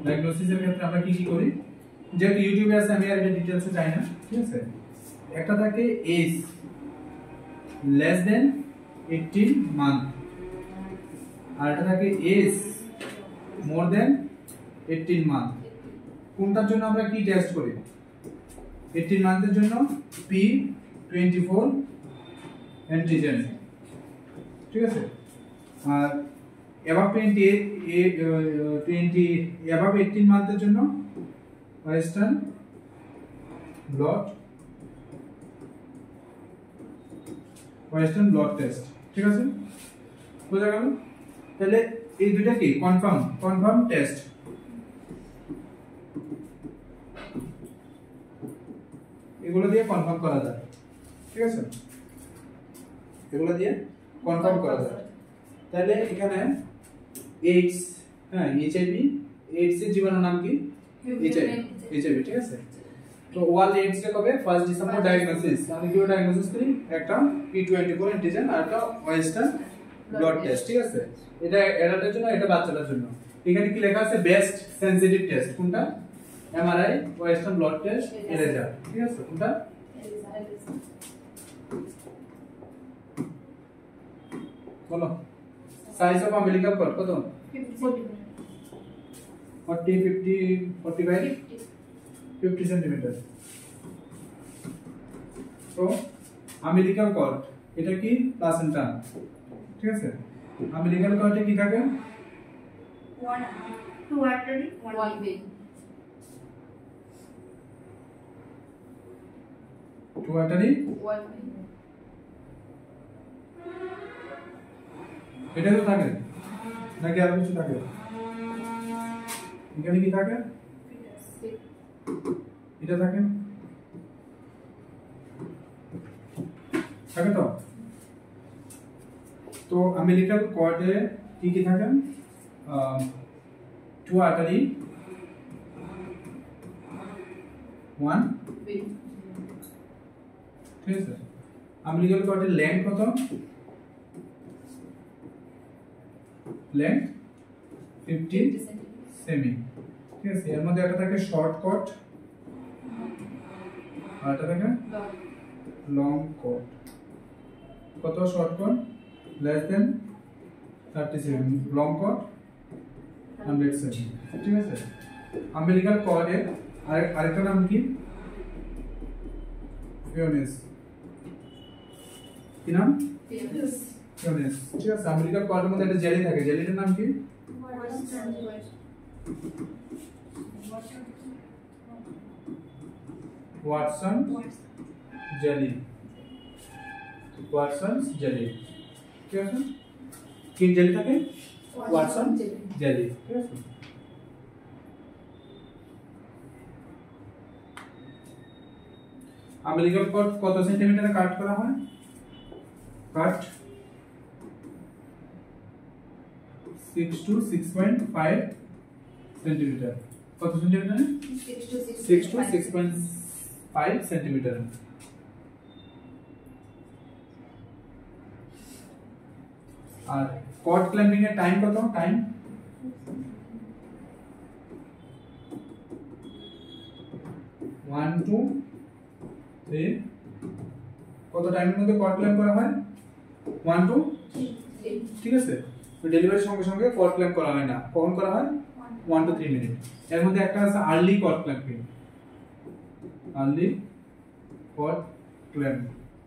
ডায়াগনোসিসের ক্ষেত্রে আমরা কি কি করি, যেহেতু ইউটিউবে আছে আমি আর এটা ডিটেইলসে যাই না, ঠিক আছে। একটা থাকে এজ লেস দেন 18 মান্থ, আর একটা থাকে এজ মোর দেন 18 মান্থ। কোনটার জন্য আমরা কি টেস্ট করি? 18 মান্থের জন্য P24 অ্যান্টিজেন, ঠিক আছে। আর above 18 মান্থের জন্য ওয়েস্টার্ন ব্লড টেস্ট, ঠিক আছে। বোঝা গেল? তাহলে এই দুইটা কি কনফার্ম টেস্ট। এগুলো দিয়ে কনফার্ম করা যায়, ঠিক আছে। এগুলো দিয়ে কনফার্ম করা যায়। তাহলে এখানে এইডস, হ্যাঁ এইচআইভি, এইডস এর জীবাণুর নাম কি? এইচআইভি, ঠিক আছে। তো ওয়ার্ল্ড এইডস ডে কবে? 1 ডিসেম্বর। ডায়াগনোসিস আমি কি ডায়াগনোসিস করি? একটা P24 অ্যান্টিজেন আর একটা ওয়েস্টার্ন ব্লাড টেস্ট, ঠিক আছে। এটা অ্যাডাল্টের জন্য, এটা বাচ্চাদের জন্য। এখানে কি লেখা আছে? বেস্ট সেনসিটিভ টেস্ট কোনটা? MRI, western blood test, eraser, ঠিক আছে। কোনটা? বলো। সাইজ অফ umbilical cord কত? 40, 50, 45, 50 সেন্টিমিটার। তো umbilical cord এটা কি? প্লাসেন্টা, ঠিক আছে। umbilical cord-এ কি থাকে? 2 artery 1 vein। 2 artery 1 vein। এটা তো থাকে নাকি আর কিছু থাকে? এখানে কি থাকে? এটা থাকে থাকে তো umbilical cord-এ কি কি থাকে? 2 artery 1 vein। ঠিক আছে। umbilical cord-এর লেন্থ কত? লেন্থ 50 সেমি, ঠিক আছে। এর মধ্যে একটা থাকে শর্ট কট আর একটা থাকে লং কট। কত শর্ট কট? লেস দেন 30 সেমি, লং কট 100 সেমি, ঠিক আছে। umbilical cord-এর আরেকটা নাম কি? ফিওনেস। কি নাম? ফিওনেস, ঠিক আছে। umbilical cord-এর মধ্যে একটা জেলি থাকে, জেলিটার নাম কি? ওয়াটসন জেলি, ওয়াটসনস জেলি, ঠিক আছে। কি জেলি থাকে? ওয়াটসন জেলি, ঠিক আছে। umbilical cord কত সেন্টিমিটারে কাট করা হয়? Cut 6 to 6.5 centimetre. কত সেন্টিমিটার? 6 to 6.5 centimetre. আর কর্ড ক্ল্যাম্পিং এর টাইম কত? Time 1 to 3। কত টাইমের মধ্যে কর্ড ক্ল্যাম্প করা হয়? 1 to 3, ঠিক আছে। তো ডেলিভারির সঙ্গে সঙ্গে কর্ড ক্ল্যাম্প করা হয় না। কখন করা হয়? 1 to 3 মিনিট। এর মধ্যে একটা আছে early cord clamping. Early cord clamp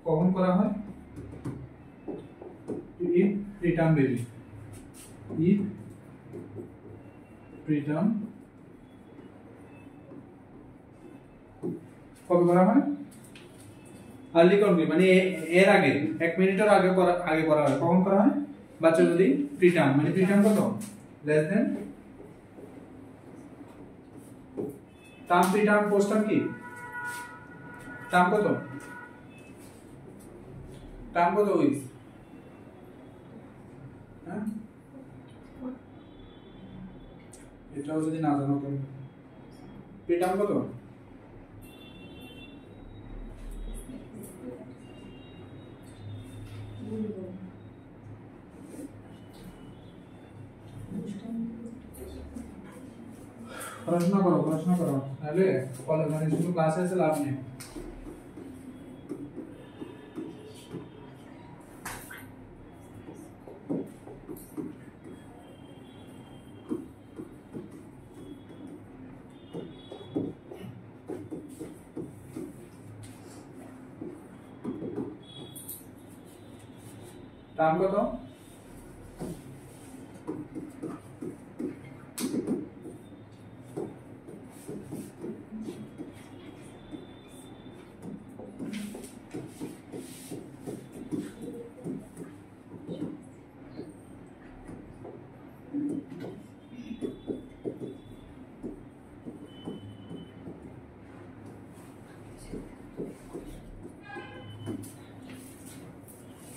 কখন করা হয়? In preterm baby, in preterm কবে করা হয়? আর্লি কর্ড মানে এর আগে 1 মিনিটের আগে করা হয়। কখন করা হয়? বাচ্চা যদি প্রিটার্ম, মানে প্রিটার্ম কত? লেস দেন টার্ম, প্রিটার্ম, পোস্টার্ম কি? টার্ম কত? টার্ম কত উইকস? হ্যাঁ এটাও যদি না জানো তো প্রিটার্ম কত? পড়াশোনা করো তাহলে কলেজ মানে শুধু ক্লাসে এসে লাভ নেই। টার্ম কত?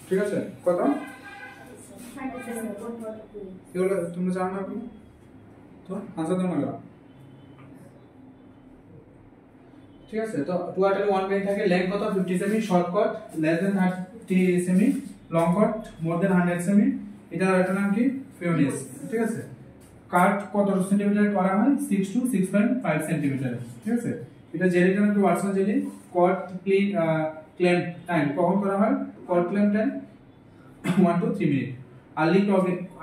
ঠিক আছে কত? এগুলো তোমরা জানো না এখন? তো আনসার দাও না কেন? ঠিক আছে তো 2 আর্টারি 1 পেন থাকে লেন্থ কত 50 সেমি শর্ট কট লেস দেন 30 সেমি লং কট মোর দেন 100 সেমি এটা নাম কি ফিউনিস। ঠিক আছে কাট কত সেন্টিমিটার করা হয় 6 টু 6.5 সেন্টিমিটার। ঠিক আছে এটা জেলি টাইম টু ওয়াটসন জেলি কট ক্লেম টাইম কখন করা হয় cord clamp time 1 to 3 minute.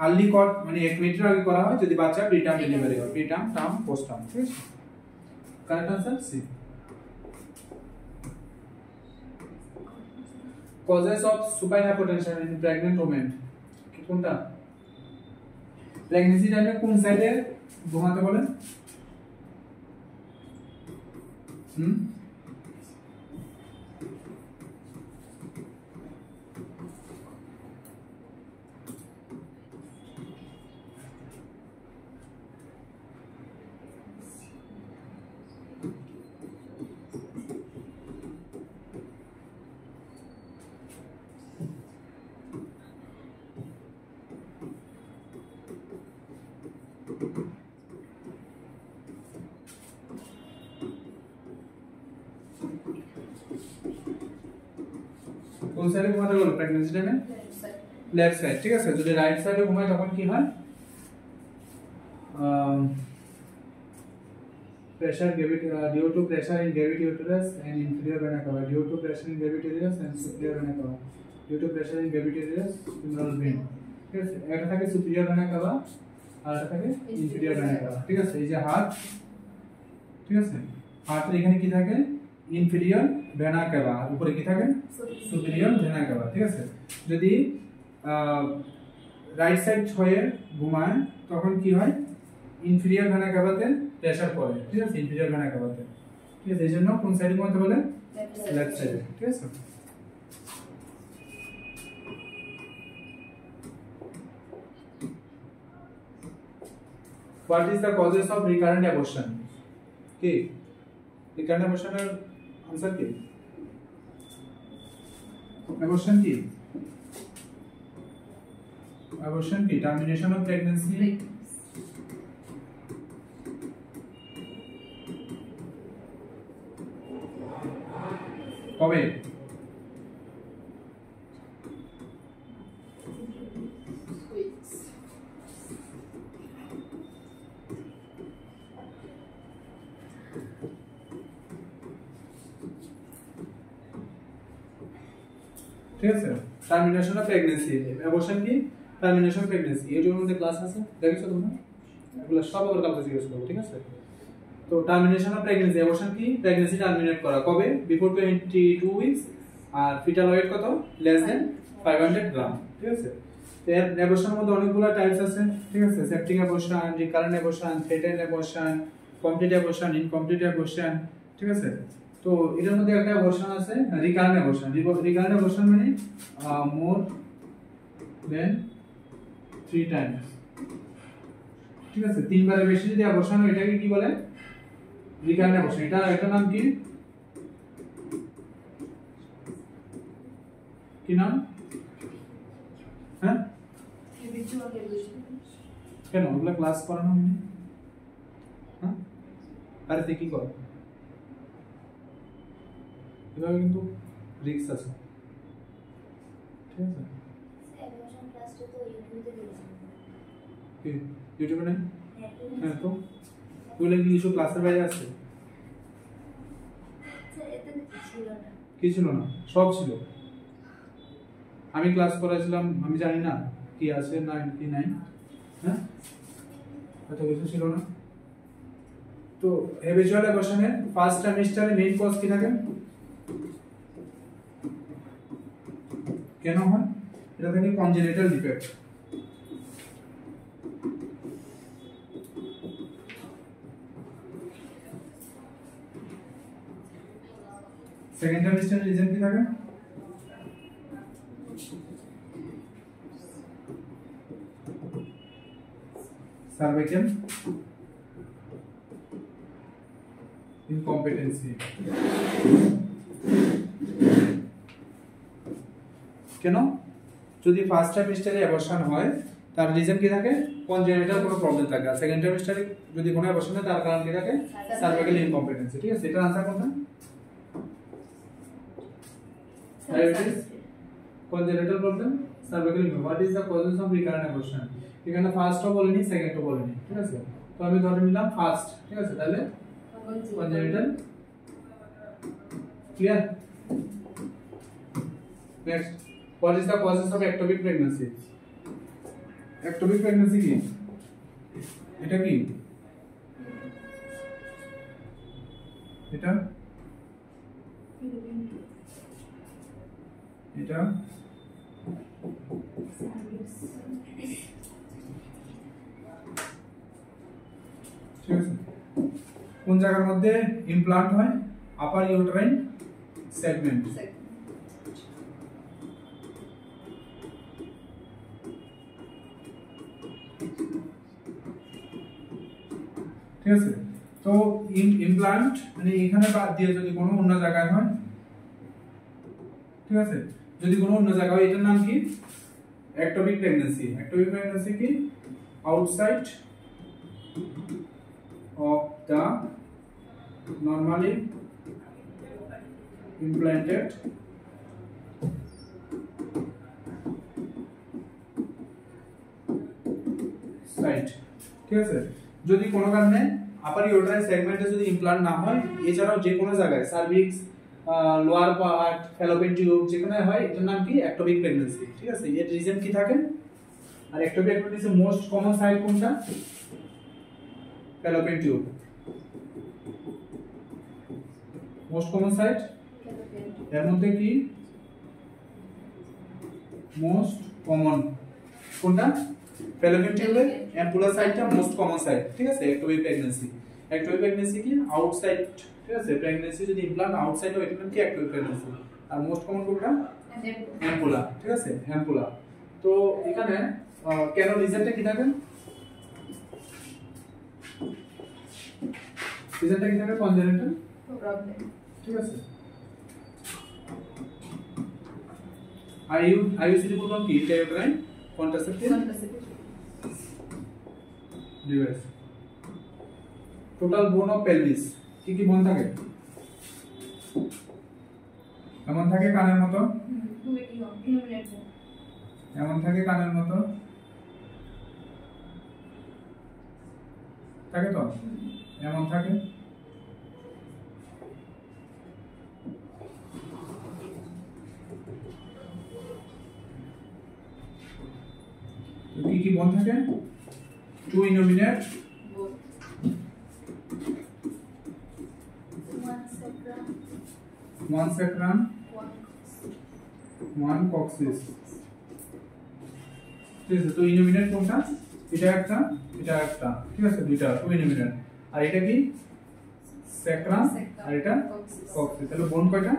Early cord মানে 1 মিনিটের আগে করা হয় যদি বাচ্চা প্রিটার্ম ডেলিভারি হয় প্রিটার্ম টার্ম পোস্ট টার্ম। ঠিক আছে correct answer C. causes of supine hypotension in pregnant women কোনটা? প্রেগন্যান্সি টাইমে কোন সাইডে ঘুমাতে বলেন? কোন সাইডে ঘুমাতে বলো প্রেগন্যান্সি টাইমে? Left side. ঠিক আছে যদি রাইট সাইডে ঘুমায় তখন কি হয় pressure due to pressure in gravity uterus and inferior vena cava due to pressure in gravity uterus and superior vena cava due to pressure in gravity uterus femoral vein। ঠিক আছে এটা থাকে superior vena cava আর এটা থাকে inferior vena cava। ঠিক আছে এই যে হাত ঠিক আছে হাতের এখানে কি থাকে inferior vena cava আর উপরে কি থাকে superior vena cava। ঠিক আছে যদি রাইট সাইড হয়ে ঘুমায় তখন কি হয় ইনফিরিয়র ভেনা কাভাতে প্রেসার পড়ে। ঠিক আছে ইনফিরিয়র ভেনা কাভাতে। ঠিক আছে এইজন্য কোন সাইডে ঘুমাতে বলে লেফট সাইডে। ঠিক আছে what is the causes of recurrent abortion? কি রিকারেন্ট অ্যাবর্শনের आंसर কি? অ্যাবর্শন কি? অ্যাবর্শন কি টার্মিনেশন অফ প্রেগন্যান্সি কবে? ঠিক আছে টার্মিনেশন অফ প্রেগন্যান্সি অ্যাবর্শন কি টার্মিনেশন অফ প্রেগন্যান্সি এর মধ্যে ক্লাস আছে দেখেছো তোমরা এগুলো সব আবার কালকে জিজ্ঞেস করব। ঠিক আছে তো টার্মিনেশন অফ প্রেগন্যান্সি অ্যাবর্শন কি প্রেগন্যান্সি টার্মিনেট করা কবে বিফোর 22 উইকস আর ফিটাল ওয়েট কত লেস দেন 500 গ্রাম। ঠিক আছে এর অ্যাবর্শনের মধ্যে অনেকগুলো টাইপস আছে। ঠিক আছে septic abortion recurrent abortion threatened abortion complete abortion incomplete abortion. ঠিক আছে তো এর মধ্যে একটা অ্যাবর্শন আছে রিকারেন্ট অ্যাবর্শন। রিকারেন্ট অ্যাবর্শন মানে মোর দেন 3 টাইমস। ঠিক আছে তিনবারের বেশি যদি অ্যাবর্শন হয় এটাকে কি বলে রিকারেন্ট অ্যাবর্শন। এটা নাম কি কি নাম? হ্যাঁ কেন ওগুলা ক্লাস করানো হয়নি? আরে তুই কি কর, এভাবে কিন্তু রিস্ক আছে, ঠিক আছে? অ্যাডমিশন ক্লাসটা তো ইউটিউবে দিয়েছি। কি ইউটিউবে নেই? হ্যাঁ হ্যাঁ, তো ওগুলো কি কিছু ক্লাসের বাইরে আছে? স্যার এতে ছিল না। কি ছিল না? সব ছিল। আমি ক্লাস করাইছিলাম, আমি জানি না কি আছে না কি নাই। হ্যাঁ, এত কিছু ছিল না। তো হ্যাবিচুয়াল অ্যাবরশনের ফার্স্ট ট্রাইমেস্টারে মেইন কজ কি থাকে? কেন হয়? এটা থাকে কনজেনিটাল ডিফেক্ট। সেকেন্ড ট্রাইমেস্টারে রিজন কি থাকে? সার্ভাইকাল ইনকম্পিটেন্সি। কেন? যদি ফার্স্ট ট্রাইমেস্টারে অ্যাবরশন হয় তার রিজন কি থাকে? কনজেনিটাল কোনো প্রবলেম থাকে। আর সেকেন্ড ট্রাইমেস্টারে যদি কোনো অ্যাবরশন হয় তার কারণ কি থাকে? সার্ভাইকাল ইনকম্পিটেন্সি। ঠিক আছে, এটার আনসার কোনটা? congenital problem, cervical pneumonia. What is the causes of recurrent abortion? এখানে ফার্স্টও বলিনি, সেকেন্ডও বলিনি, ঠিক আছে? তো আমি ধরে নিলাম ফার্স্ট, ঠিক আছে? তাহলে congenital, clear? Next, what is the causes of ectopic pregnancy? Ectopic pregnancy কি? এটা কি? এটা এটা ঠিক আছে? কোন জায়গার মধ্যে ইমপ্লান্ট হয়? আপার ইউটেরাইন সেগমেন্ট। ঠিক আছে? তো ইমপ্লান্ট মানে এখানে বাদ দিয়ে যদি কোনো অন্য জায়গায় হয়, ঠিক আছে? যদি কোনো অন্য জায়গায় হয়, এটার নাম কি? ectopic pregnancy. Ectopic pregnancy কি? Outside of the normally implanted site. ঠিক আছে? যদি কোনো কারণে আপার ইউটেরাইন সেগমেন্টে যদি ইমপ্লান্ট না হয়, এছাড়াও যে কোনো জায়গায় cervix, lower part, Fallopian tube যেখানে হয়, এটার নাম কি? ectopic pregnancy। ঠিক আছে? এর রিজন কি থাকে? আর ectopic pregnancy most common site কোনটা? Fallopian tube. Most common site এর মধ্যে কি মোস্ট কমন কোনটা? ফ্যালোপিয়ান টিউবের অ্যাম্পুলার সাইটটা মোস্ট কমন সাইট। ঠিক আছে? ectopic pregnancy। ectopic pregnancy কি? আউটসাইড। ঠিক আছে? প্রেগন্যান্সি যদি ইমপ্লান্ট আউটসাইড হয়, এটা কি? ectopic pregnancy। আর মোস্ট কমন কোনটা? অ্যাম্পুলা। ঠিক আছে? অ্যাম্পুলা। তো এখানে কেন রিজনটা কি থাকে? রিজনটা কি থাকে? Congenital problem. ঠিক আছে? আইইউসিডি বলবো কি? Intrauterine contraceptive device. Total bone of pelvis কি কি বোন থাকে? এমন থাকে কানের মতো, এমন থাকে কানের মতো, থাকে তো, এমন থাকে, কি কি বোন থাকে? Two innominate, one sacrum, one coccyx। ঠিক আছে? তো ইনোমিনেট কোনটা? এটা একটা, এটা একটা। ঠিক আছে? দুইটা টু ইনোমিনেট। আর এটা কি? স্যাক্রাম, আর এটা কক্সিস। তাহলে বোন কয়টা?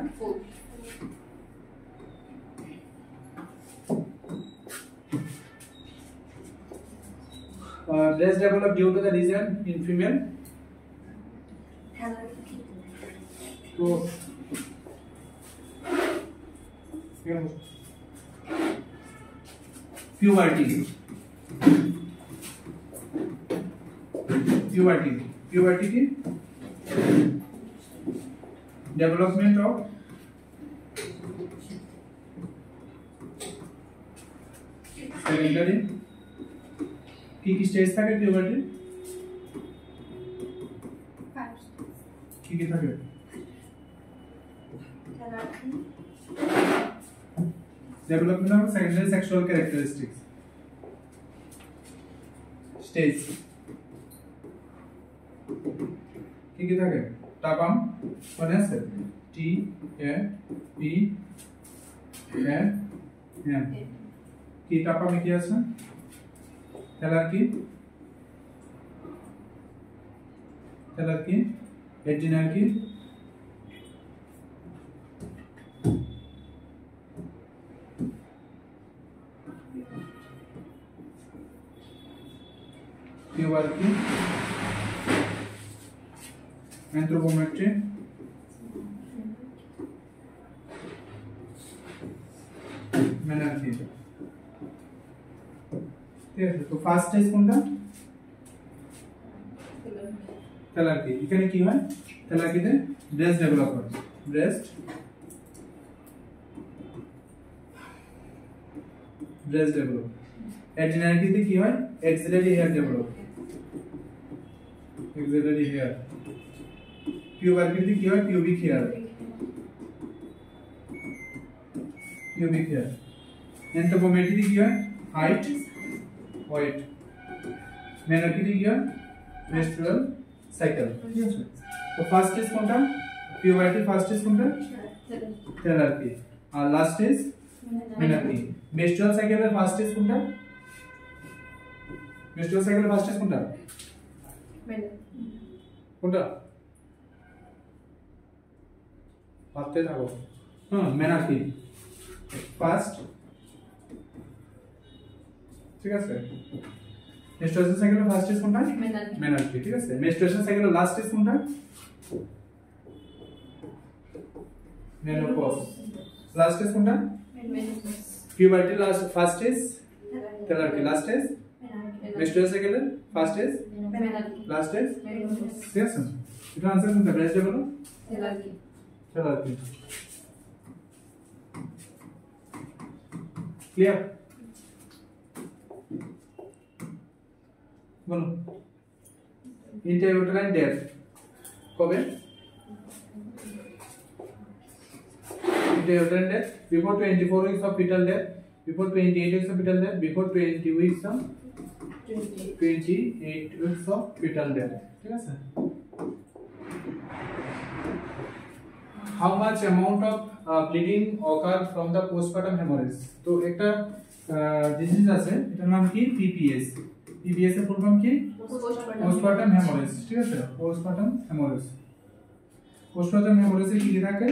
breast develop due to the reason in female। তো puberty, puberty, puberty কি? ডেভেলপমেন্ট অফ সেকেন্ডারি কি কি স্টেজ থাকে পিউবার্টি First, কি কি থাকে puberty, development of secondary sexual characteristics stage কি কি থাকে টাপাম মনে আছে টি এ পি এ এম কি টাপামে কি আছে তেলার কি এডজিনাল কি puberty, anthropometry, menarche ঠিক আছে তো ফার্স্ট স্টেজ কোনটা তেলার্কি এখানে কি হয় তেলার্কিতে ব্রেস্ট ডেভেলপ হয় ব্রেস্ট ডেভেলপ এডজিনালিটিতে কি হয় axillary hair develop axillary hair puberty की है प्यूबिक हेयर एंथ्रोपोमेट्री की है हाइट वेट मेनोर्की की है मेंस्ट्रुअल साइकिल तो फर्स्ट स्टेज कोनटा प्यूबर्टी फर्स्ट स्टेज कोनटा टेलर्की और last stage menarche menstrual cycle first stage कोनटा मेंस्ट्रुअल साइकिल फर्स्ट स्टेज कोनटा কোনটা ভাবতে থাকো মেনার্কি ফার্স্ট ঠিক আছে মেনস্ট্রুয়েশন সাইকেলের ফার্স্ট স্টেজ কোনটা মেনার্কি ঠিক আছে মেনস্ট্রুয়েশন সাইকেলের লাস্ট স্টেজ কোনটা মেনোপজ লাস্ট স্টেজ কোনটা puberty last first stage thelarche last stage menstruation সাইকেলের first stage last stage yes इसका आंसर कौन सा ब्रेस्ट बोलो तेलार्की क्लियर बोलो इंट्रायूटेराइन डेथ कबे intrauterine death before 24 weeks of fetal death before 28 weeks of fetal death before 20 weeks of 28 weeks of fetal death ঠিক আছে how much amount of bleeding occur from the postpartum hemorrhage তো একটা ডিজিজ আছে এটার নাম কি PPS PPS এর ফুল ফর্ম কি postpartum hemorrhage ঠিক আছে postpartum hemorrhage এ কি থাকে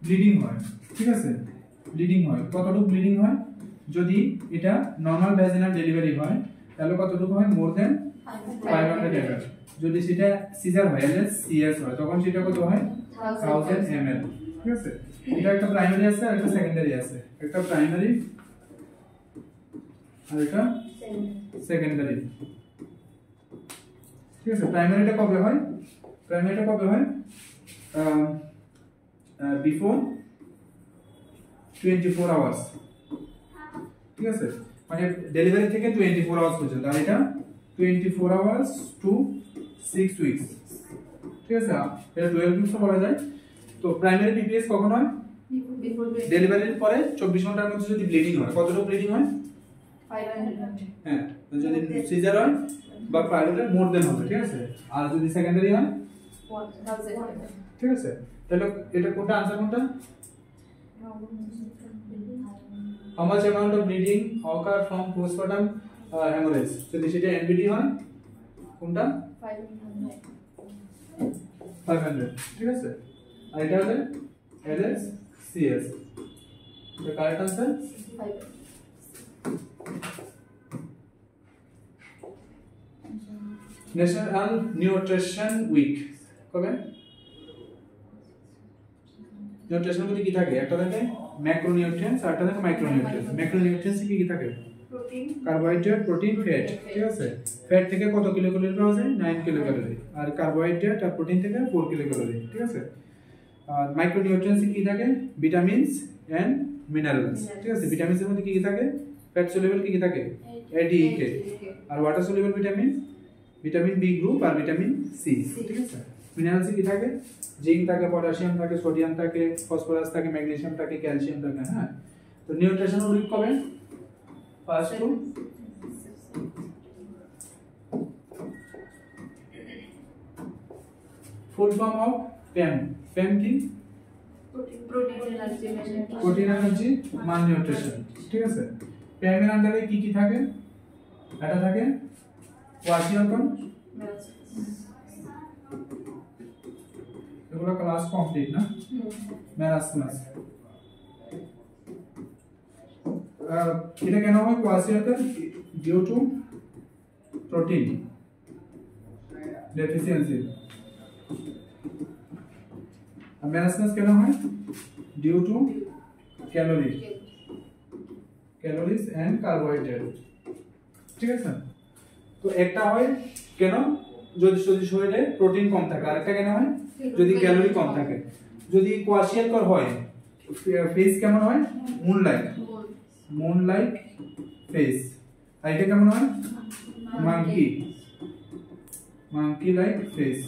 ব্লিডিং হয় ঠিক আছে ব্লিডিং হয় কতটুকু ব্লিডিং হয় যদি এটা নরমাল ভ্যাজিনাল ডেলিভারি হয় তাহলে কতটুকু হয় মোর দেন 500 ml যদি সেটা সিজার হয় তাহলে সিএস হয় তখন সেটা কত হয় 1000 ml ঠিক আছে এটা একটা প্রাইমারি আছে আর একটা সেকেন্ডারি আছে একটা প্রাইমারি আর একটা সেকেন্ডারি ঠিক আছে প্রাইমারিটা কবে হয় বিফোর 24 আওয়ার্স ঠিক আছে মানে ডেলিভারি থেকে 24 আওয়ার্স পর্যন্ত আর এটা 24 আওয়ার্স টু 6 উইকস ঠিক আছে এটা 12 উইকস বলা যায় তো প্রাইমারি পিপিএস কখন হয় ডেলিভারির পরে 24 ঘন্টার মধ্যে যদি ব্লিডিং হয় কতটুকু ব্লিডিং হয় 500 হ্যাঁ যদি সিজার হয় বা প্রাইভেটের মোর দেন হবে ঠিক আছে আর যদি সেকেন্ডারি হয় 1000 ঠিক আছে তাহলে এটা কোনটা आंसर কোনটা how much amount of bleeding occur from postpartum hemorrhage যদি সেটা NBD হয় কোনটা 500 ঠিক আছে আর এটা হলো LS CS the correct answer 5 National Nutrition week কবে নিউট্রিশন বলতে কি থাকে একটা থাকে ম্যাক্রোনিউট্রিয়েন্টস আর একটা থাকে মাইক্রোনিউট্রিয়েন্টস ম্যাক্রোনিউট্রিয়েন্টস কি কি থাকে প্রোটিন কার্বোহাইড্রেট, প্রোটিন, ফ্যাট, ঠিক আছে। ফ্যাট থেকে কত কিলোক্যালোরি পাওয়া যায়? 9 কিলোক্যালোরি। আর কার্বোহাইড্রেট আর প্রোটিন থেকে 4 কিলোক্যালোরি, ঠিক আছে। আর মাইক্রোনিউট্রিয়েন্টস কি থাকে? ভিটামিনস এন্ড মিনারেলস, ঠিক আছে। ভিটামিনসের মধ্যে কি কি থাকে? ফ্যাট সলিউবল কি কি থাকে? এডিকে। আর water soluble vitamin, vitamin B group আর ভিটামিন সি, ঠিক আছে। মিনারেলস কি থাকে? জিঙ্ক থাকে, পটাশিয়াম থাকে, সোডিয়াম থাকে, ফসফরাস থাকে, ম্যাগনেসিয়াম থাকে, ক্যালসিয়াম থাকে, হ্যাঁ। তো নিউট্রিশন উইক কবে? First to full form of PEM. PEM কি? প্রোটিন এনার্জি মান নিউট্রিশন, ঠিক আছে। প্যামের আন্ডারে কি কি থাকে? এটা থাকে কোয়াশিয়কন, এগুলো ক্লাস কমপ্লিট না? মেরাসমাস। এটা কেন হয় kwashiorkor? Due to protein deficiency. আর মেরাসমাস কেন হয়? Due to calories and carbohydrate, ঠিক আছে। তো একটা হয় কেন? যদি শরীরে প্রোটিন কম থাকে। আর একটা কেন হয়? যদি ক্যালোরি কম থাকে। যদি কোয়াশিয়াকর হয়, ফেস কেমন হয়? Moon like face. আর এটা কেমন হয়? মাঙ্কি লাইক ফেস,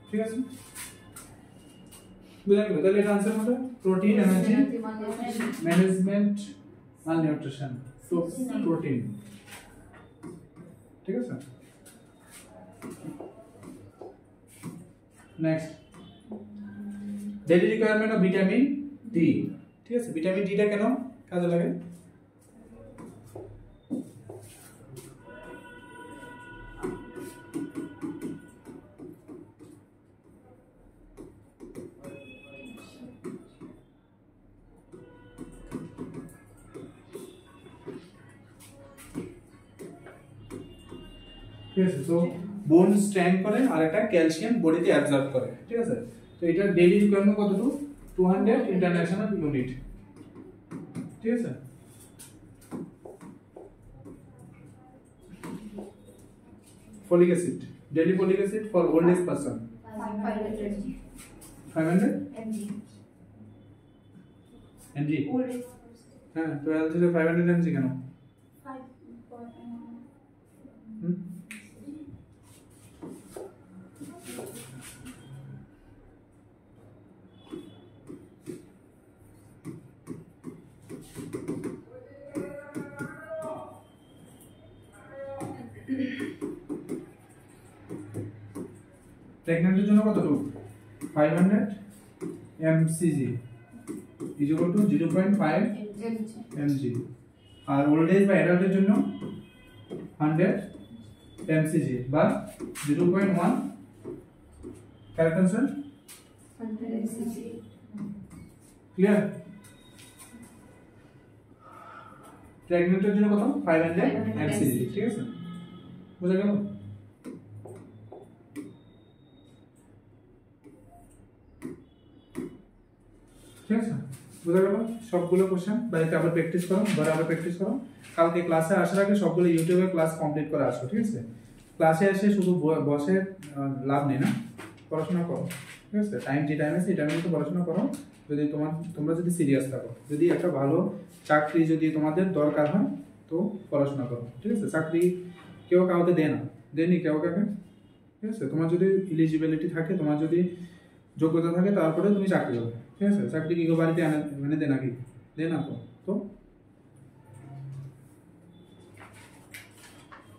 ঠিক আছে। বুঝা গেল? তাহলে এটা আনসার হবে প্রোটিন এনার্জি ম্যানেজমেন্ট আর নিউট্রিশন। তো প্রোটিন, ঠিক আছে। Next, daily requirement of vitamin D, ঠিক আছে। ভিটামিন ডিটা কেন কাজে লাগে? ঠিক আছে। তো বোন স্ট্রেংথ করে আর একটা ক্যালসিয়াম বডিতে অ্যাবজর্ব করে, ঠিক আছে। তো এটা ডেইলি রিকোয়ারমেন্ট কতটুকু? 200 ইন্টারন্যাশনাল ইউনিট, ঠিক আছে। Folic acid, daily folic acid for old age person 500 mg। হ্যাঁ, তো এল থেকে 500 mg কেন? প্রেগন্যান্টের জন্য কতটুকু? 500 mcg is equal to 0.5 mg। আর ওল্ড এজ বা অ্যাডাল্টের জন্য 100 mcg বা 0.1। Correct answer? ক্লিয়ার? প্রেগন্যান্টের জন্য কত? 500 mcg, ঠিক আছে। বুঝা গেল? ঠিক আছে, বুঝা গেল? সবগুলো কোশ্চেন বাড়িতে আবার প্র্যাকটিস করো, ঘরে আবার প্র্যাকটিস করো। কালকে ক্লাসে আসার আগে সবগুলো ইউটিউবে ক্লাস কমপ্লিট করে আসো, ঠিক আছে। ক্লাসে এসে শুধু বসে লাভ নেই না, পড়াশোনা করো, ঠিক আছে। টাইম যে টাইম আছে এই টাইমে তো পড়াশোনা করো। যদি তোমরা যদি সিরিয়াস থাকো, যদি একটা ভালো চাকরি যদি তোমাদের দরকার হয় তো পড়াশোনা করো, ঠিক আছে। চাকরি কেউ কাউকে দেয় না, দেয়নি কেউ কাউকে, ঠিক আছে। তোমার যদি এলিজিবিলিটি থাকে, তোমার যদি যোগ্যতা থাকে, তারপরে তুমি চাকরি করবে, ঠিক আছে। চাকরি কি কেউ বাড়িতে মানে দেয় নাকি? দেয় না। তো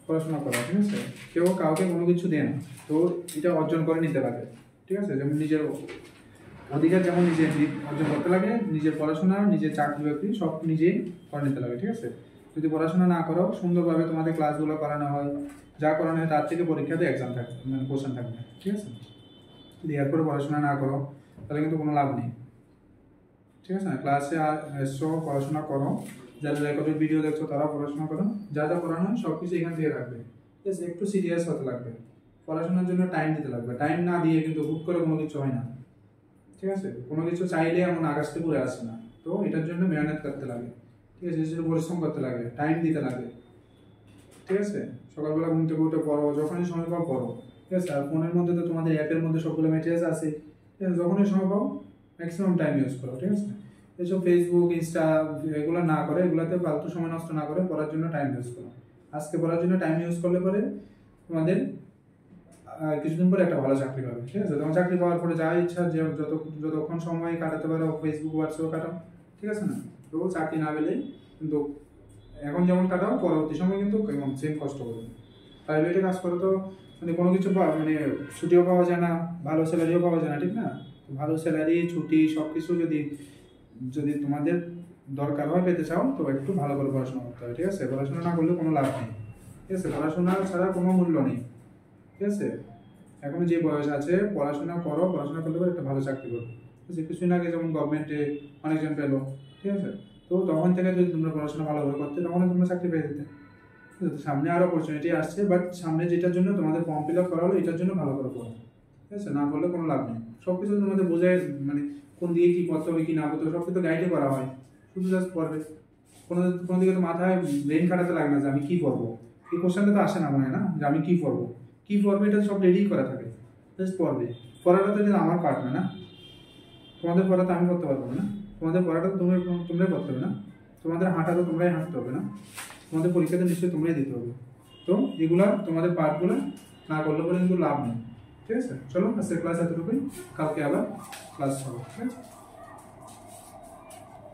পড়াশোনা করা, ঠিক আছে। কেউ কাউকে কোনো কিছু দেয় না, তো এটা অর্জন করে নিতে লাগে, ঠিক আছে। যেমন নিজের অধিকার যেমন নিজে অর্জন করতে লাগে, নিজের পড়াশোনা, নিজের চাকরি বাকরি সব নিজেই করে নিতে লাগে, ঠিক আছে। যদি পড়াশোনা না করো, সুন্দরভাবে তোমাদের ক্লাসগুলো করানো হয়, যা করানো হয় তার থেকে পরীক্ষাতে এক্সাম থাকবে, মানে কোশ্চেন থাকবে, ঠিক আছে। যদি এরপরে পড়াশোনা না করো তাহলে কিন্তু কোনো লাভ নেই, ঠিক আছে। ক্লাসে এসো, পড়াশোনা করো, যারা রেকর্ডেড ভিডিও দেখছো তারাও পড়াশোনা করো, যা যা পড়ানো হয় সব কিছু এখান থেকে রাখবে, ঠিক আছে। একটু সিরিয়াস হতে লাগবে, পড়াশোনার জন্য টাইম দিতে লাগবে। টাইম না দিয়ে কিন্তু হুট করে কোনো কিছু হয় না, ঠিক আছে। কোনো কিছু চাইলে এমন আকাশ থেকে উড়ে আসে না, তো এটার জন্য মেহনত করতে লাগে। ঠিক আছে, এর জন্য পরিশ্রম করতে লাগে, টাইম দিতে লাগে, ঠিক আছে। সকালবেলা ঘুম থেকে উঠে পড়ো, যখনই সময় পাও পড়ো, ঠিক আছে। আর ফোনের মধ্যে তো তোমাদের অ্যাপের মধ্যে সবগুলো ম্যাটেরিয়ালস আছে, ঠিক আছে, যখনই সময় পাও ম্যাক্সিমাম টাইম ইউজ করো, ঠিক আছে। এইসব ফেসবুক, ইনস্টা এগুলো না করে, এগুলোতে ফালতু সময় নষ্ট না করে পড়ার জন্য টাইম ইউজ করো। আজকে পড়ার জন্য টাইম ইউজ করলে পরে তোমাদের কিছুদিন পরে একটা ভালো চাকরি পাবে, ঠিক আছে। তোমার চাকরি পাওয়ার পরে যা ইচ্ছা যে যতক্ষণ সময় কাটাতে পারো ফেসবুক, হোয়াটসঅ্যাপ কাটাও, ঠিক আছে না। তো চাকরি না পেলে কিন্তু এখন যেমন কাটাও পরবর্তী সময় কিন্তু সেম কষ্ট করবে। প্রাইভেটে কাজ করে তো মানে কোনো কিছু মানে ছুটিও পাওয়া যায় না, ভালো স্যালারিও পাওয়া যায় না, ঠিক না। ভালো স্যালারি, ছুটি সব কিছু যদি যদি তোমাদের দরকার হয়, পেতে চাও, তো একটু ভালো করে পড়াশোনা করতে হবে, ঠিক আছে। পড়াশোনা না করলে কোনো লাভ নেই, ঠিক আছে। পড়াশোনা ছাড়া কোনো মূল্য নেই, ঠিক আছে। এখন যে বয়স আছে পড়াশোনা করো, পড়াশোনা করলে পরে একটা ভালো চাকরি করো, ঠিক আছে। কিছুদিন আগে যেমন গভর্নমেন্টে অনেকজন পেলো, ঠিক আছে। তো তখন থেকে যদি তোমরা পড়াশোনা ভালোভাবে করতে, তখন তোমরা চাকরি পেয়ে যেতে। সামনে আরো অপরচুনিটি আসছে, বাট সামনে যেটার জন্য তোমাদের ফর্ম ফিল আপ করা হলো এটার জন্য ভালো করে পড়ো, ঠিক আছে। না করলে কোনো লাভ নেই। সব কিছু তোমাদের বোঝায়, মানে কোন দিকে কি পড়তে হবে কি না পড়তে হবে সব কিছু গাইডে করা হয়, শুধু জাস্ট পড়বে। কোনো দিকে তো মাথায় ব্রেন খাটাতে লাগে না যে আমি কি পড়বো, এই কোশ্চেনটা তো আসে না মনে হয় না যে আমি কি পড়বো, কি পড়বে এটা সব রেডি করা থাকে, জাস্ট পড়বে। পড়াটা তো এটা আমার পার্ট না, তোমাদের পড়া তো আমি করতে পারবো না, তোমাদের পড়াটা তো তোমরাই করতে হবে না, তোমাদের হাঁটা তো তোমরাই হাঁটতে হবে না, তোমাদের পরীক্ষাতে নিশ্চয়ই তোমরাই দিতে হবে। তো এগুলা তোমাদের পার্টগুলো না করলে পরে কিন্তু লাভ নেই, ঠিক আছে। চলো আজকে ক্লাস এতটুকুই, কালকে আবার ক্লাস হবে, ঠিক আছে।